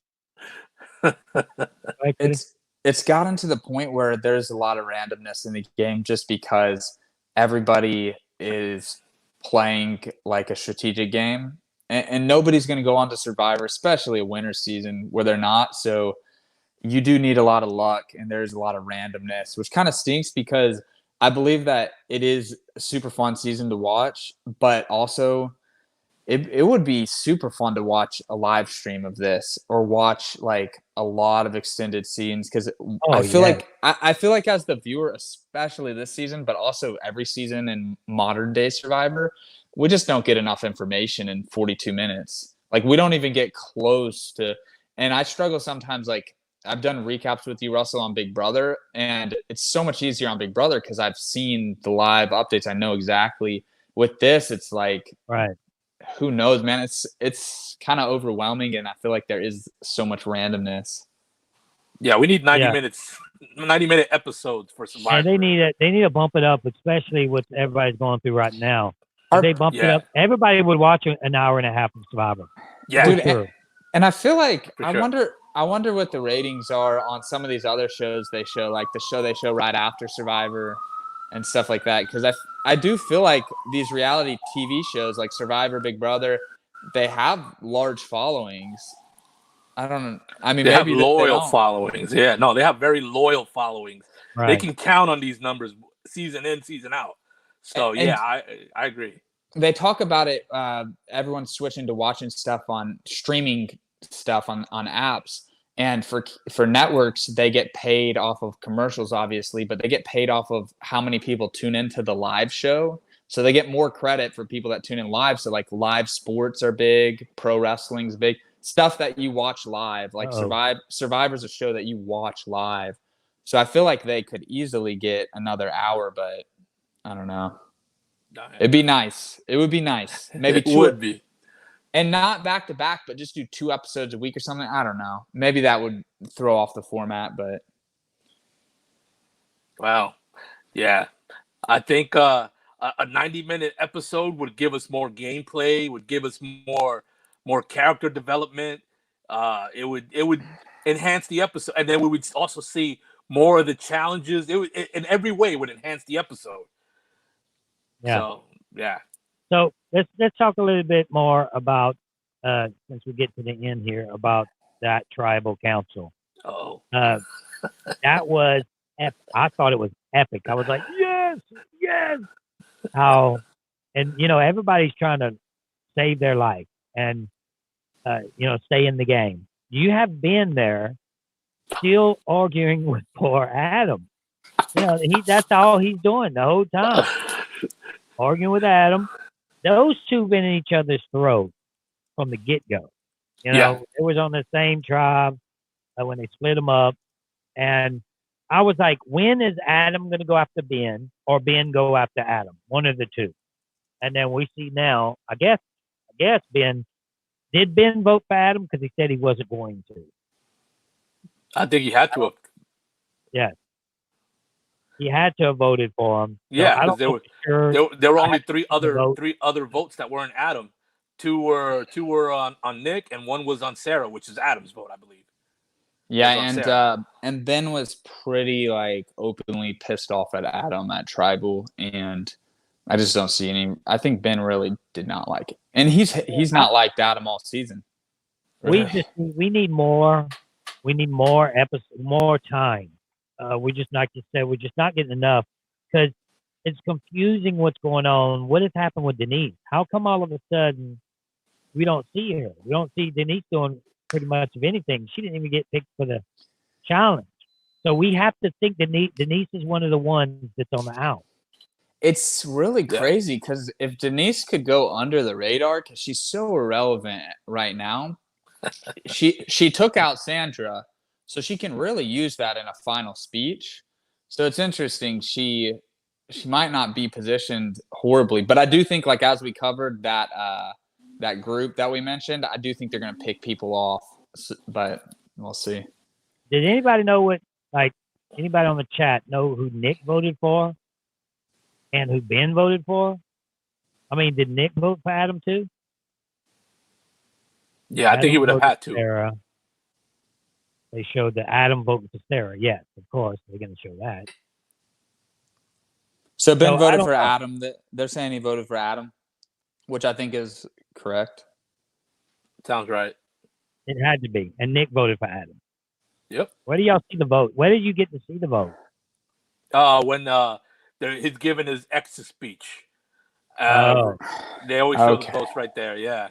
It's gotten to the point where there's a lot of randomness in the game just because everybody is playing like a strategic game. And nobody's going to go on to Survivor, especially a winter season where they're not. So you do need a lot of luck, and there's a lot of randomness, which kind of stinks because I believe that it is a super fun season to watch, but also it would be super fun to watch a live stream of this or watch like a lot of extended scenes because Oh, I feel like as the viewer, especially this season, but also every season in modern day Survivor, we just don't get enough information in 42 minutes. Like we don't even get close to, and I struggle sometimes. Like I've done recaps with you, Russell, on Big Brother, and it's so much easier on Big Brother because I've seen the live updates. I know exactly. With this, it's like right. who knows, man? It's kind of overwhelming, and I feel like there is so much randomness. Yeah, we need 90-minute episodes for Survivor. Yeah, they need to bump it up, especially what everybody's going through right now. If they bumped it up, everybody would watch an hour and a half of Survivor. Yeah, dude, sure. and I feel like sure. I wonder what the ratings are on some of these other shows they show, like the show they show right after Survivor and stuff like that. Because I do feel like these reality TV shows like Survivor, Big Brother, they have large followings. I don't know. I mean, they maybe have loyal they followings. Yeah, no, they have very loyal followings. Right. They can count on these numbers season in, season out. So I agree. They talk about it. Everyone's switching to watching stuff on streaming stuff on apps, and for networks, they get paid off of commercials, obviously, but they get paid off of how many people tune into the live show. So they get more credit for people that tune in live. So like live sports are big, pro wrestling's big, stuff that you watch live. Like Survivor's a show that you watch live. So I feel like they could easily get another hour, but I don't know. It'd be nice. It would be nice. Maybe it would be. And not back to back, but just do 2 episodes a week or something. I don't know. Maybe that would throw off the format, but wow. Yeah. I think a 90-minute episode would give us more gameplay, would give us more character development. It would enhance the episode, and then we would also see more of the challenges. It in every way it would enhance the episode. Yeah. So, yeah. So let's talk a little bit more about since we get to the end here about that tribal council. Oh. That was I thought it was epic. I was like, yes. How, and everybody's trying to save their life and stay in the game. You have been there, still arguing with poor Adam. That's all he's doing the whole time, arguing with Adam. Those two been in each other's throat from the get-go. It was on the same tribe when they split them up. And I was like, when is Adam going to go after Ben or Ben go after Adam? One of the two. And then we see now, I guess Ben vote for Adam because he said he wasn't going to? I think he had to have. Yes. He had to have voted for him. Yeah, because there were only three other votes that weren't Adam. Two were on Nick, and one was on Sarah, which is Adam's vote, I believe. Yeah, and Ben was pretty like openly pissed off at Adam at Tribal, and I just don't see any. I think Ben really did not like it, and he's not liked Adam all season. Really. We need more. We need more episodes, more time. We're just not getting enough because it's confusing what's going on. What has happened with Denise? How come all of a sudden we don't see her? We don't see Denise doing pretty much of anything. She didn't even get picked for the challenge. So we have to think Denise is one of the ones that's on the out. It's really crazy because if Denise could go under the radar, because she's so irrelevant right now, she took out Sandra. So she can really use that in a final speech. So it's interesting. She might not be positioned horribly, but I do think, like as we covered that group that we mentioned, I do think they're going to pick people off. But we'll see. Did anybody know anybody on the chat know who Nick voted for and who Ben voted for? I mean, did Nick vote for Adam too? Yeah, I think he would have had to. Sarah. They showed that Adam voted for Sarah. Yes, of course, they're going to show that. So Ben voted for Adam. They're saying he voted for Adam, which I think is correct. Sounds right. It had to be. And Nick voted for Adam. Yep. Where do y'all see the vote? Where did you get to see the vote? When he's giving his exit speech. Oh. They always show Okay. the votes right there. Yeah,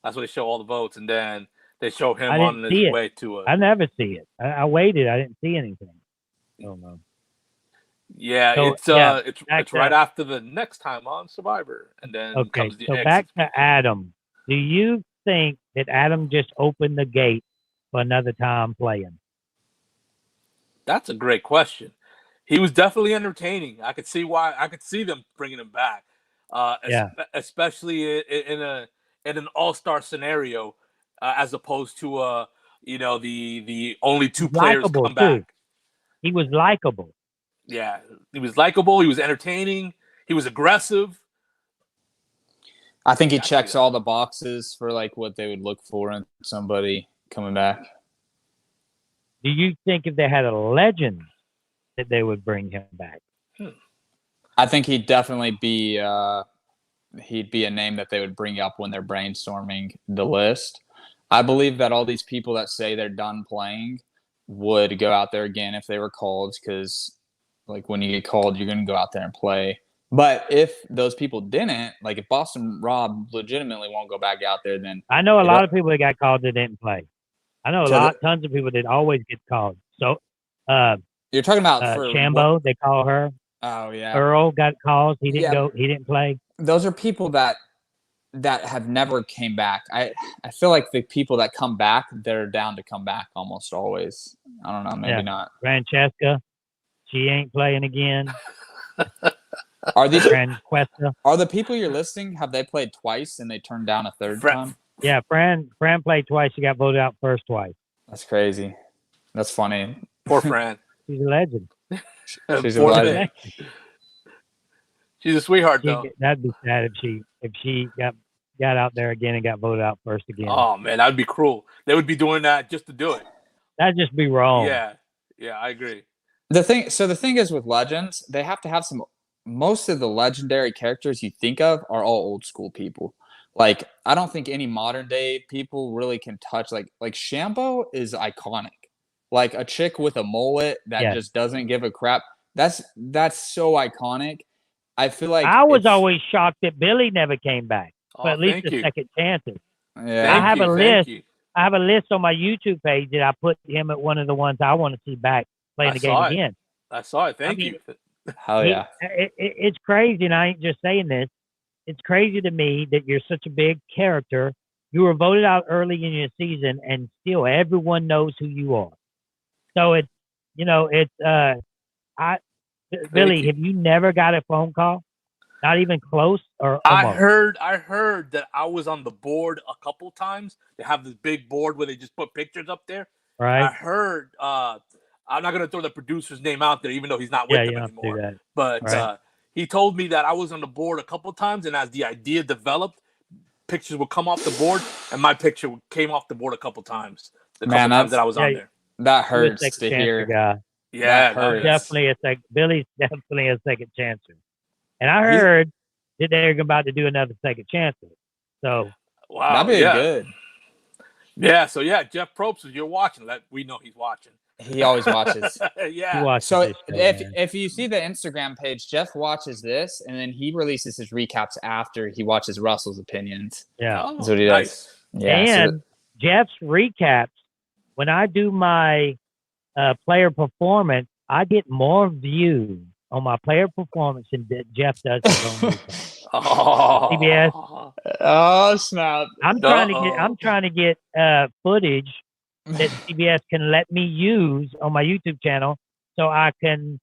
that's where they show all the votes, and then they show him I on didn't his see it. way to I never see it. I waited. I didn't see anything. Oh no. Yeah, So, it's yeah, it's right after the next time on Survivor, and then Okay, comes the so exit back speech. to Adam. Do you think that Adam just opened the gate for another time playing? That's a great question. He was definitely entertaining. I could see why. I could see them bringing him back, Yeah. especially in an all-star scenario, as opposed to the only two He's players likable come too. back. He was likable. Yeah, he was likable. He was entertaining. He was aggressive. I think he Yeah, I see checks that. all the boxes for like what they would look for in somebody coming back. Do you think if they had a legend that they would bring him back? I think he'd definitely be he'd be a name that they would bring up when they're brainstorming the list. I believe that all these people that say they're done playing would go out there again if they were called, because like when you get called, you're going to go out there and play. But if those people didn't, like if Boston Rob legitimately won't go back out there, then I know a lot of people that got called that didn't play. I know tons of people that always get called. So, you're talking about for Shambo, they call her. Oh yeah, Earl got calls. He didn't go. He didn't play. Those are people that have never came back. I feel like the people that come back, they're down to come back almost always. I don't know, maybe not. Francesca, she ain't playing again. Are these Franquesta? Are the people you're listing, have they played twice and they turned down a third time? Yeah, Fran played twice. She got voted out first twice. That's crazy. That's funny. Poor Fran. She's a legend. She's a legend. She's a sweetheart, though. That'd be sad if she got out there again and got voted out first again. Oh man, that'd be cruel. They would be doing that just to do it. That'd just be wrong. Yeah, I agree. The thing is with legends, they have to have some. Most of the legendary characters you think of are all old school people. Like I don't think any modern day people really can touch like Shambo is iconic. Like a chick with a mullet that just doesn't give a crap. That's so iconic. I feel like I was always shocked that Billy never came back. But at least the second chances. Yeah. I have a list. I have a list on my YouTube page that I put him at one of the ones I want to see back playing the game again. I saw it. Thank you. Hell yeah. It's crazy, and I ain't just saying this. It's crazy to me that you're such a big character. You were voted out early in your season, and still everyone knows who you are. So Billy, have you never got a phone call? Not even close or almost? I heard that I was on the board a couple times. They have this big board where they just put pictures up there. Right. I heard I'm not gonna throw the producer's name out there, even though he's not with them anymore. But he told me that I was on the board a couple times, and as the idea developed, pictures would come off the board, and my picture came off the board a couple times. Times that I was on there. That hurts to hear. Guy. Yeah, Billy's definitely a second chancer. And I heard that they're about to do another second chancer. So wow, that'd be good. Yeah, so Jeff Probst, if you're watching, we know he's watching. He always watches. Yeah. He watches so this show, if you see the Instagram page, Jeff watches this, and then he releases his recaps after he watches Russell's opinions. Yeah, that's what he does. Yeah, and Jeff's recaps, when I do my player performance, I get more views on my player performance than Jeff does his own CBS. Oh snap! I'm trying to get footage that CBS can let me use on my YouTube channel, so I can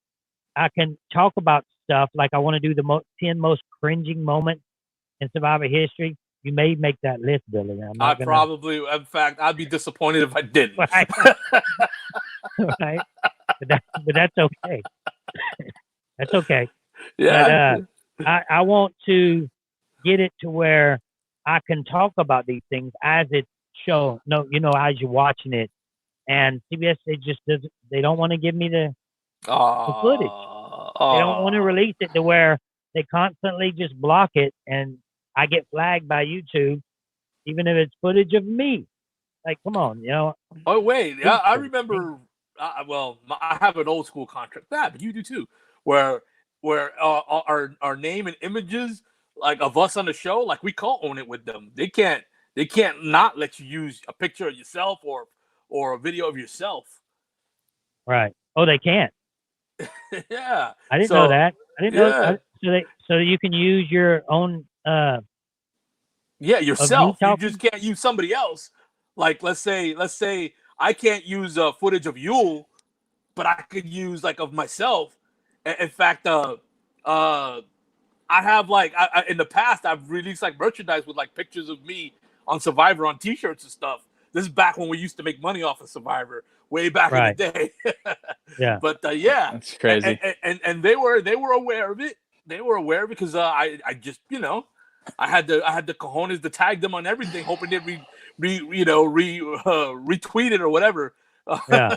talk about stuff like I want to do the 10 most cringing moments in Survivor history. You may make that list, Billy. Probably, in fact, I'd be disappointed if I didn't. Right. Right. But that's okay. That's okay. Yeah. But, I want to get it to where I can talk about these things as it's shown. No, as you're watching it. And CBS, they don't want to give me the footage. They don't want to release it to where they constantly just block it, and I get flagged by YouTube, even if it's footage of me. Like, come on, Oh wait, I remember I have an old school contract. Yeah, but you do too. Where our name and images like of us on the show, like we co-own it with them. They can't not let you use a picture of yourself or a video of yourself. Right. Oh, they can't. Yeah. I didn't know So that. I didn't yeah. know. So you can use your own. Yeah, Of me yourself. You talking. just can't use somebody else. Like let's say I can't use footage of Yule, but I could use like of myself. In fact, I have like in the past I've released like merchandise with like pictures of me on Survivor on T-shirts and stuff. This is back when we used to make money off of Survivor, way back in the Right. day. Yeah. But yeah, That's crazy. And they were aware of it. They were aware because I just I had the cojones to tag them on everything, hoping they'd retweet it or whatever. Yeah.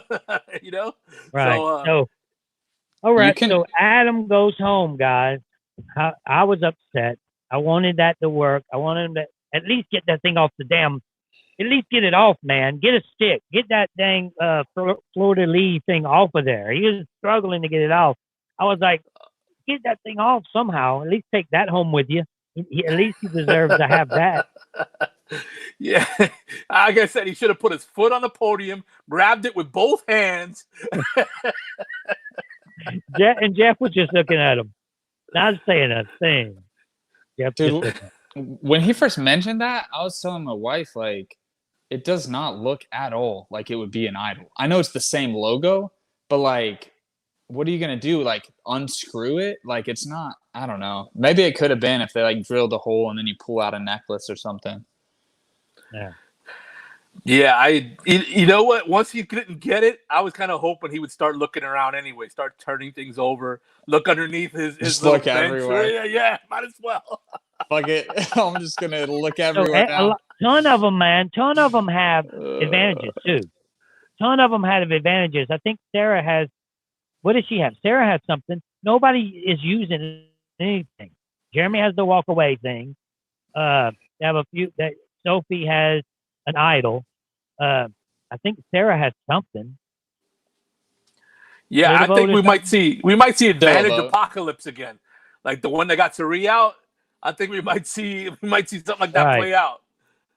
you know. Right. So So, all right. can- So Adam goes home, guys. I was upset. I wanted that to work. I wanted him to at least get that thing off the damn. At least get it off, man. Get a stick. Get that dang Florida Lee thing off of there. He was struggling to get it off. I was like, get that thing off somehow. At least take that home with you. At least he deserves to have that. Yeah, like I said, he should have put his foot on the podium, grabbed it with both hands. And Jeff was just looking at him, not saying a thing. Jeff just Dude, looking. when he first mentioned that, I was telling my wife, like, it does not look at all like it would be an idol. I know it's the same logo, but like, what are you gonna do? Like, unscrew it? Like, it's not. I don't know. Maybe it could have been if they like drilled a hole and then you pull out a necklace or something. Yeah. Yeah, you know what? Once he couldn't get it, I was kind of hoping he would start looking around anyway, start turning things over, look underneath his Just little look bench. everywhere. Yeah, might as well. Fuck it. I'm just gonna look So everywhere now. ton of them, man. Ton of them have advantages too. Ton of them have advantages. I think Sarah has. What does she have? Sarah has something. Nobody is using anything. Jeremy has the walk away thing. They have a few. That Sophie has an idol. I think Sarah has something. Yeah, I think we might see Advantage vote. Apocalypse again, like the one that got Sari out. I think we might see something like that Right. play out.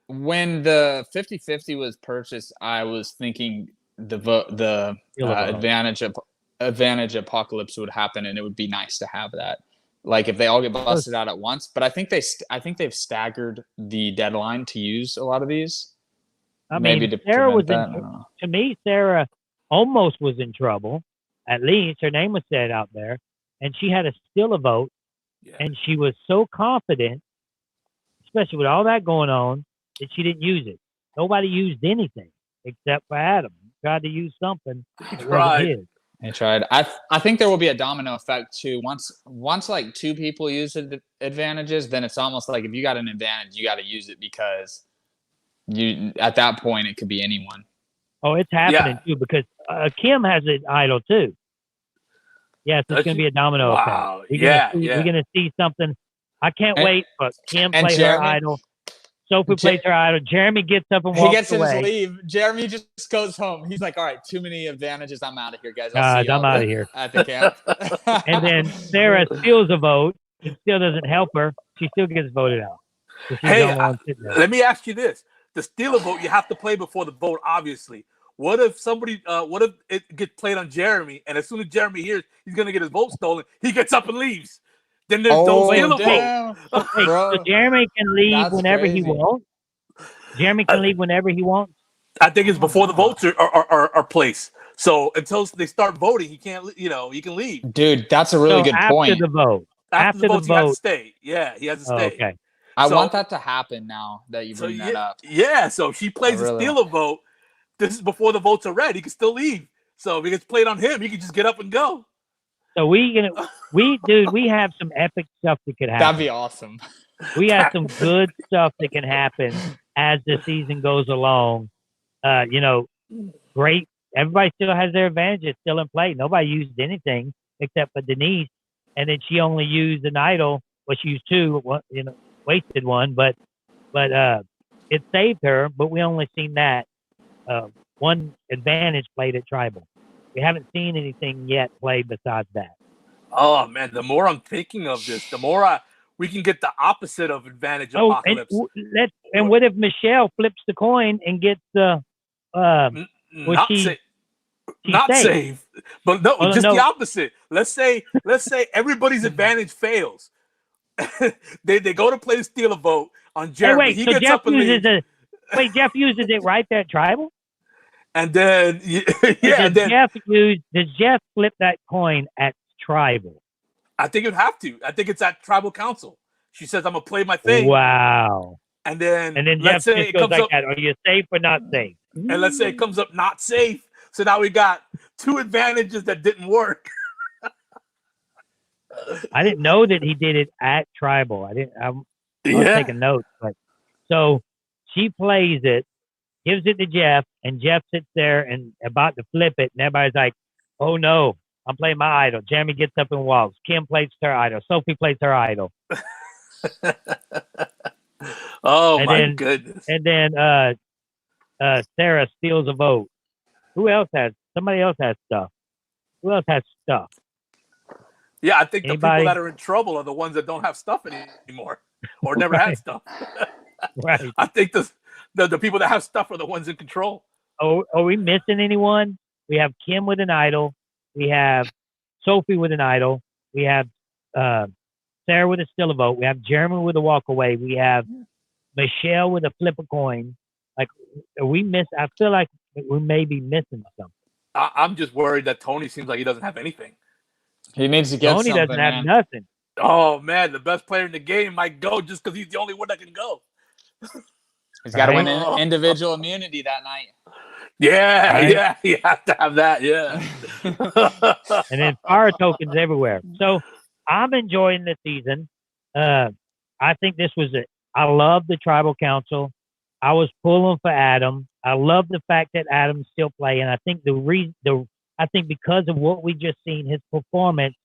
When the 50-50 was purchased, I was thinking the advantage apocalypse would happen, and it would be nice to have that. Like if they all get busted out at once, but I think they've staggered the deadline to use a lot of these. I Maybe mean, to Sarah was prevent that, I don't know. to me. Sarah almost was in trouble. At least her name was said out there, and she had to steal a vote. Yeah. And she was so confident, especially with all that going on, that she didn't use it. Nobody used anything except for Adam. He tried to use something. It wasn't his. They tried. I think there will be a domino effect too. Once like two people use advantages, then it's almost like if you got an advantage, you got to use it because you at that point it could be anyone. Oh, it's happening too because Kim has an idol too. Yes, it's going to be a domino effect. We're going to see something. I can't wait for Kim play her idol. Sophie plays her idol. Jeremy gets up and walks away. He gets his leave. Jeremy just goes home. He's like, all right, too many advantages. I'm out of here, guys. I'm out of here. At the camp. And then Sarah steals a vote. It still doesn't help her. She still gets voted out. Hey, let me ask you this. To steal a vote, you have to play before the vote, obviously. What if what if it gets played on Jeremy, and as soon as Jeremy hears he's going to get his vote stolen, he gets up and leaves? Then there's no steal a vote. So Jeremy can leave whenever he wants? Jeremy can leave whenever he wants? I think it's before the votes are placed. So until they start voting, he can't. He can leave. Dude, that's a really good point. After the vote, after the vote, he has to stay. Yeah, he has to stay. Okay. I want that to happen now that you bring that up. Yeah, so if she plays a steal a vote, this is before the votes are read. He can still leave. So if it gets played on him, he can just get up and go. So we have some epic stuff that could happen. That'd be awesome. We have some good stuff that can happen as the season goes along. Great. Everybody still has their advantages still in play. Nobody used anything except for Denise, and then she only used an idol. Well, she used two. Wasted one, but it saved her. But we only seen that one advantage played at Tribal. We haven't seen anything yet played besides that. Oh man, the more I'm thinking of this, the more we can get the opposite of advantage Oh, apocalypse. and what if Michelle flips the coin and gets the Not she's not safe. safe, but no, Oh, just no. the opposite. Let's say everybody's advantage fails. they go to play to steal a vote on Jeremy. Hey, wait, He so gets Jeff up and leaves. Jeff uses it right there at tribal? And then Does Jeff flip that coin at tribal? I think it'd have to. I think it's at tribal council. She says, "I'm gonna play my thing." Wow. And then Jeff just goes like that. Are you safe or not safe? And let's say it comes up not safe. So now we got two advantages that didn't work. I didn't know that he did it at tribal. I was taking notes, but so she plays it, gives it to Jeff, and Jeff sits there and about to flip it, and everybody's like, "Oh no, I'm playing my idol." Jeremy gets up and walks. Kim plays her idol. Sophie plays her idol. Goodness. And then Sarah steals a vote. Somebody else has stuff. Who else has stuff? Yeah, I think the people that are in trouble are the ones that don't have stuff anymore or never had stuff. Right. I think the people that have stuff are the ones in control. Oh, are we missing anyone? We have Kim with an idol. We have Sophie with an idol. We have Sarah with a steal a vote. We have Jeremy with a walk away. We have Michelle with a flip a coin. Like, I feel like we may be missing something. I'm just worried that Tony seems like he doesn't have anything. He needs to get something. Tony doesn't have nothing. Oh man, the best player in the game might go just because he's the only one that can go. He's got to win individual immunity that night. Yeah, you have to have that. Yeah, and then fire tokens everywhere. So I'm enjoying the season. I think this was it. I love the tribal council. I was pulling for Adam. I love the fact that Adam's still playing. I think I think because of what we just seen, his performance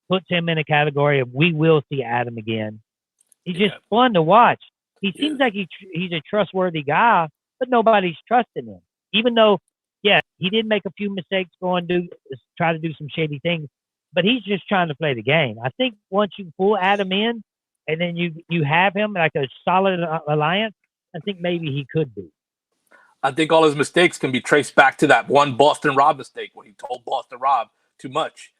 puts him in a category of we will see Adam again. He's just fun to watch. He seems like he's a trustworthy guy, but nobody's trusting him. Even though, he did make a few mistakes, try to do some shady things, but he's just trying to play the game. I think once you pull Adam in and then you have him like a solid alliance, I think maybe he could be. I think all his mistakes can be traced back to that one Boston Rob mistake when he told Boston Rob too much.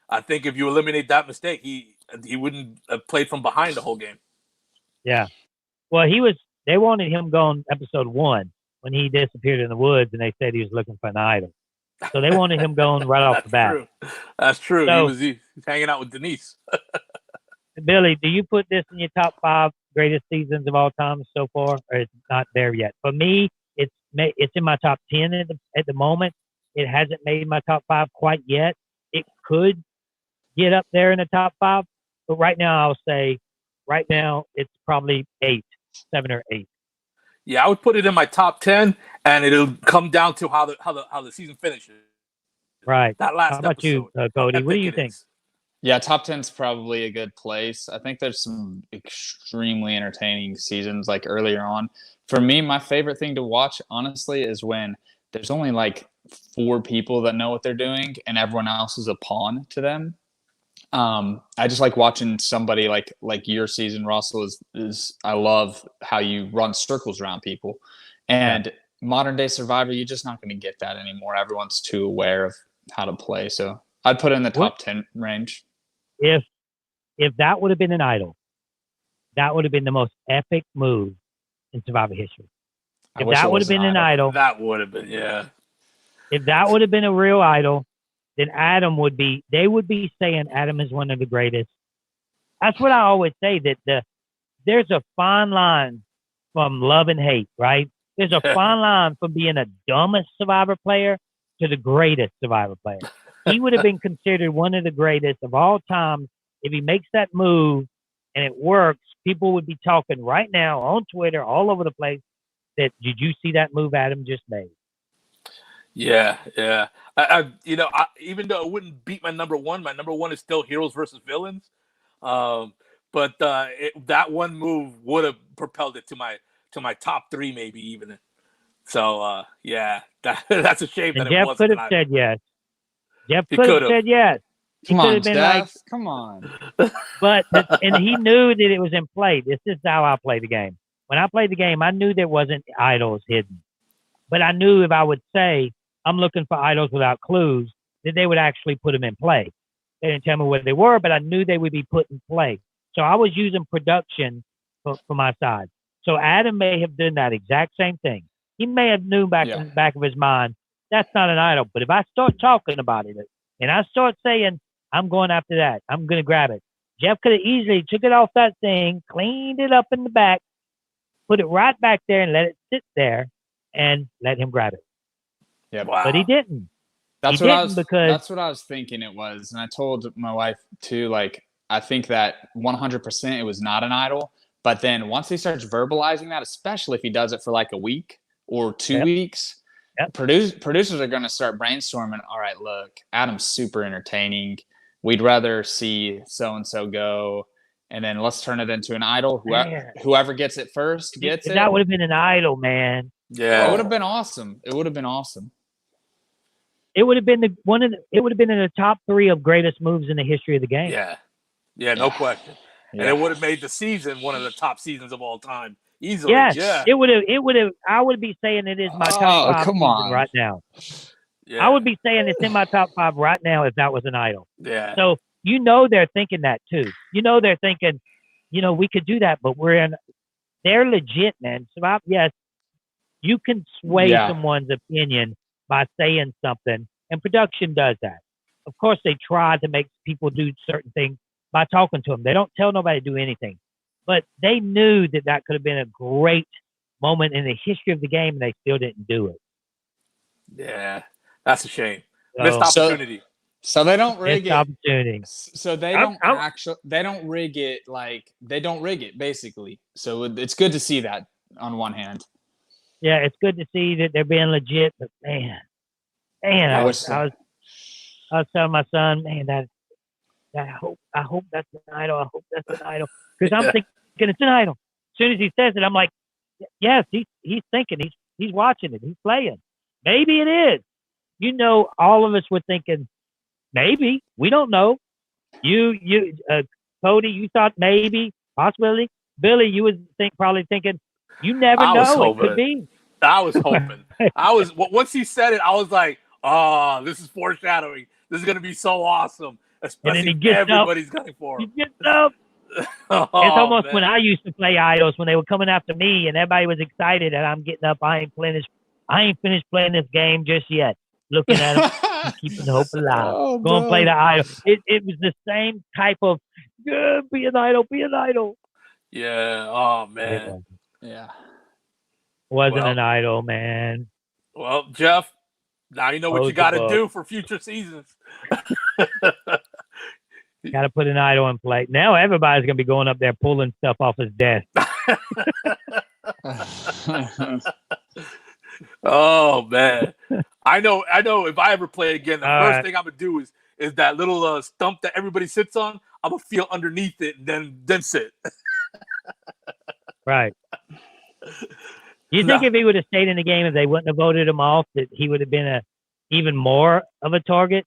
I think if you eliminate that mistake, he wouldn't have played from behind the whole game. Yeah. Well, they wanted him gone episode 1 when he disappeared in the woods and they said he was looking for an idol. So they wanted him going right off the bat. True. That's true. So, he's hanging out with Denise. Billy, do you put this in your top 5 greatest seasons of all time so far, or it's not there yet? For me, it's in my top 10 at the moment. It hasn't made my top 5 quite yet. It could get up there in the top 5, but right now I'll say it's probably 7 or 8. Yeah, I would put it in my top 10, and it'll come down to how the season finishes. Right. That last How about episode, you, Cody? What do you think? Yeah, top 10 is probably a good place. I think there's some extremely entertaining seasons like earlier on. For me, my favorite thing to watch, honestly, is when there's only like 4 people that know what they're doing and everyone else is a pawn to them. I just like watching somebody like your season, Russell, is I love how you run circles around people. And modern day Survivor, you're just not going to get that anymore. Everyone's too aware of how to play. So I'd put it in the top 10 range. If that would have been an idol, that would have been the most epic move in Survivor history. If that would have been an idol, that would have been, yeah. If that would have been a real idol, then they would be saying Adam is one of the greatest. That's what I always say, that there's a fine line from love and hate, right? There's a fine line from being the dumbest Survivor player to the greatest Survivor player. He would have been considered one of the greatest of all time. If he makes that move and it works, people would be talking right now on Twitter, all over the place, that did you see that move Adam just made? Yeah. Even though it wouldn't beat my number 1, my number 1 is still Heroes versus Villains. But that one move would have propelled it to my top 3, maybe even. So that's a shame and that Jeff it wasn't. Could have said yes. Jeff He could have could've. said yes. He Come could on, have been Jeff. like, Come on. and he knew that it was in play. This is how I play the game. When I played the game, I knew there wasn't idols hidden. But I knew if I would say, I'm looking for idols without clues, that they would actually put them in play. They didn't tell me what they were, but I knew they would be put in play. So I was using production for my side. So Adam may have done that exact same thing. He may have knew back in the back of his mind, that's not an idol. But if I start talking about it and I start saying, I'm going after that, I'm going to grab it. Jeff could have easily took it off that thing, cleaned it up in the back, put it right back there and let it sit there and let him grab it. Yeah, Wow. But he didn't. That's He what didn't that's what I was thinking it was. And I told my wife too, like, I think that 100% it was not an idol. But then once he starts verbalizing that, especially if he does it for like a week or 2 weeks, producers are going to start brainstorming. All right, look, Adam's super entertaining. We'd rather see so-and-so go. And then let's turn it into an idol. Whoever gets it first gets it. That would have been an idol, man. Yeah. It would have been awesome. It would have been awesome. It would have been it would have been in the top 3 of greatest moves in the history of the game. Yeah, no question. Yeah. And it would have made the season one of the top seasons of all time. Easily. Yes, Yeah. it would have. I would be saying it is my top 5 come season on. right now. Yeah. I would be saying it's in my top 5 right now if that was an idol. Yeah. So they're thinking that too. They're thinking, we could do that, but they're legit, man. So yes, you can sway someone's opinion by saying something, and production does that. Of course, they try to make people do certain things by talking to them. They don't tell nobody to do anything, but they knew that could have been a great moment in the history of the game, and they still didn't do it. Yeah, that's a shame. So, Missed opportunity. So they don't rig missed it. opportunity. So they don't they don't rig it they don't rig it basically. So it's good to see that on one hand. Yeah, it's good to see that they're being legit, but man, I was telling my son, man, I hope that's an idol. I hope that's an idol. Because I'm thinking it's an idol. As soon as he says it, I'm like, yes, he's thinking, he's watching it, he's playing. Maybe it is. All of us were thinking, maybe. We don't know. Cody, you thought maybe, possibility. Billy, you was probably thinking, you never know. It could be. I was hoping. Once he said it, I was like, oh, this is foreshadowing. This is going to be so awesome. Especially if everybody's going for him. He gets up. It's almost when I used to play idols, when they were coming after me and everybody was excited and I'm getting up. I ain't finished playing this game just yet. Looking at them, keeping hope alive. Go and play the idol. It was the same type of, be an idol. Yeah. Oh, man. Yeah. Wasn't an idol, man. Well, Jeff, now you know what you got to do for future seasons. Got to put an idol in play. Now everybody's going to be going up there pulling stuff off his desk. Oh, man. I know. If I ever play again, the first thing I'm going to do is that little stump that everybody sits on. I'm going to feel underneath it and then sit. Right. You think if he would have stayed in the game, if they wouldn't have voted him off, that he would have been even more of a target?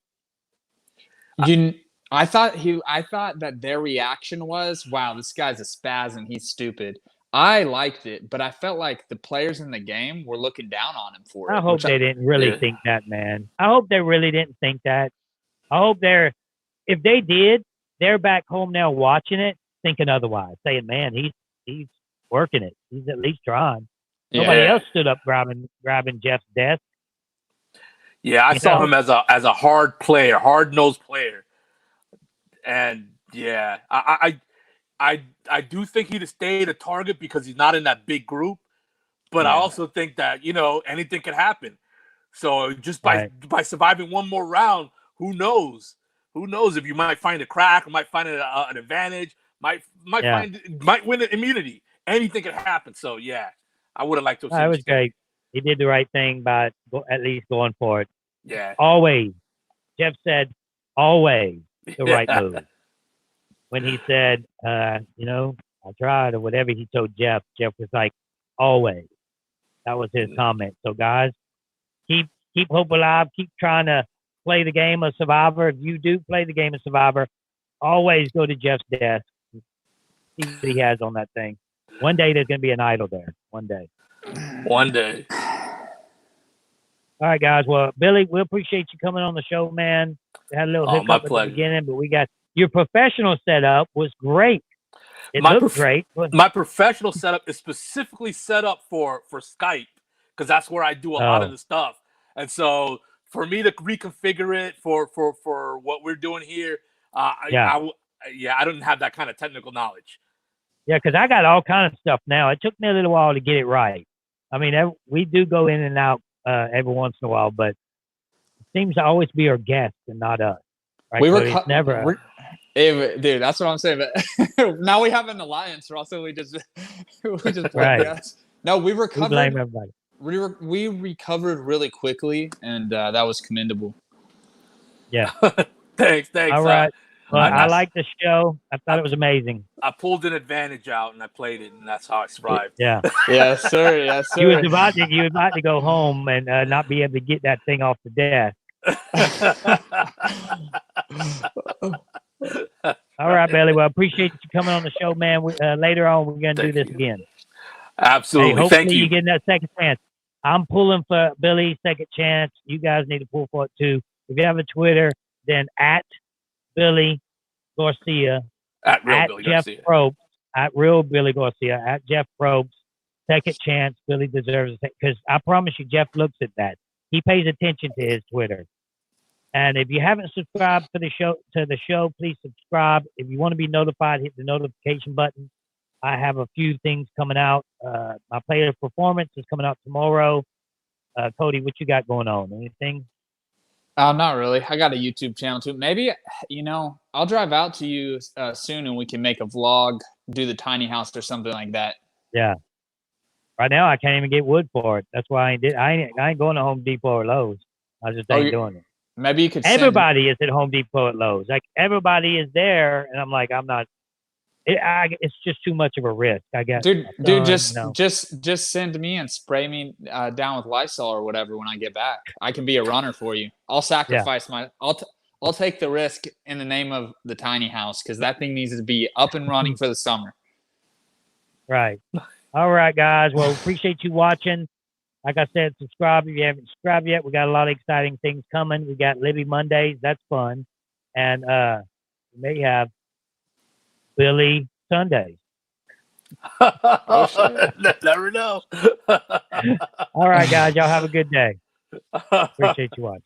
I thought that their reaction was, wow, this guy's a spaz and he's stupid. I liked it, but I felt like the players in the game were looking down on him for it. I hope they didn't really think that, man. I hope they really didn't think that. I hope if they did, they're back home now watching it, thinking otherwise, saying, man, he's working it. He's at least trying. Nobody else stood up grabbing Jeff's desk. Yeah, I saw him as a hard player, hard-nosed player. And yeah, I do think he'd have stayed a target because he's not in that big group. But I also think that, anything could happen. So just by surviving one more round, who knows? Who knows if you might find a crack, or might find an advantage, might win an immunity. Anything could happen. So yeah, I would have liked to have seen that was great. He did the right thing by at least going for it. Yeah. Always. Jeff said, always the right move. When he said, I tried or whatever he told Jeff was like, always. That was his comment. So guys, keep hope alive. Keep trying to play the game of Survivor, if you do play the game of Survivor, always go to Jeff's desk. See what he has on that thing. One day there's going to be an idol there. One day. One day. All right, guys. Well, Billy, we appreciate you coming on the show, man. We had a little hiccup my at the pleasure. beginning, but we got your professional setup was great. It looked great. My professional setup is specifically set up for Skype because that's where I do a lot of the stuff. And so for me to reconfigure it for what we're doing here, I don't have that kind of technical knowledge. Yeah, because I got all kind of stuff now. It took me a little while to get it right. I mean, we do go in and out every once in a while, but it seems to always be our guest and not us. Right? It's never. Dude, that's what I'm saying. But now we have an alliance, Russell. We just play right. No, we recovered. We blame everybody. We recovered really quickly, and that was commendable. Yeah. Thanks. All right. Well, I liked the show. I thought it was amazing. I pulled an advantage out and I played it, and that's how I survived. Yeah. Yes, sir. Yes, sir. You was about to go home and not be able to get that thing off the desk. All right, Billy. Well, I appreciate you coming on the show, man. Later on, we're going to do this again. Absolutely. Hey, hopefully Thank you. You get that second chance. I'm pulling for Billy's second chance. You guys need to pull for it too. If you have a Twitter, then at Billy Garcia, at Jeff Probst, at Real Billy Garcia, at Jeff Probst. Second chance, Billy deserves it. Because I promise you, Jeff looks at that. He pays attention to his Twitter. And if you haven't subscribed to the show, please subscribe. If you want to be notified, hit the notification button. I have a few things coming out. My player performance is coming out tomorrow. Cody, what you got going on? Anything? Not really. I got a YouTube channel too. Maybe, I'll drive out to you soon and we can make a vlog, do the tiny house or something like that. Yeah. Right now, I can't even get wood for it. That's why I ain't going to Home Depot or Lowe's. I just ain't doing it. Maybe you could. Everybody is at Home Depot at Lowe's. Like everybody is there, and I'm like, I'm not. It's just too much of a risk. I guess. Dude, just send me and spray me down with Lysol or whatever when I get back. I can be a runner for you. I'll sacrifice I'll take the risk in the name of the tiny house because that thing needs to be up and running for the summer. Right. All right, guys. Well, appreciate you watching. Like I said, subscribe if you haven't subscribed yet. We got a lot of exciting things coming. We got Libby Mondays. That's fun. And we may have Billy Sundays. Never know. All right, guys. Y'all have a good day. Appreciate you watching.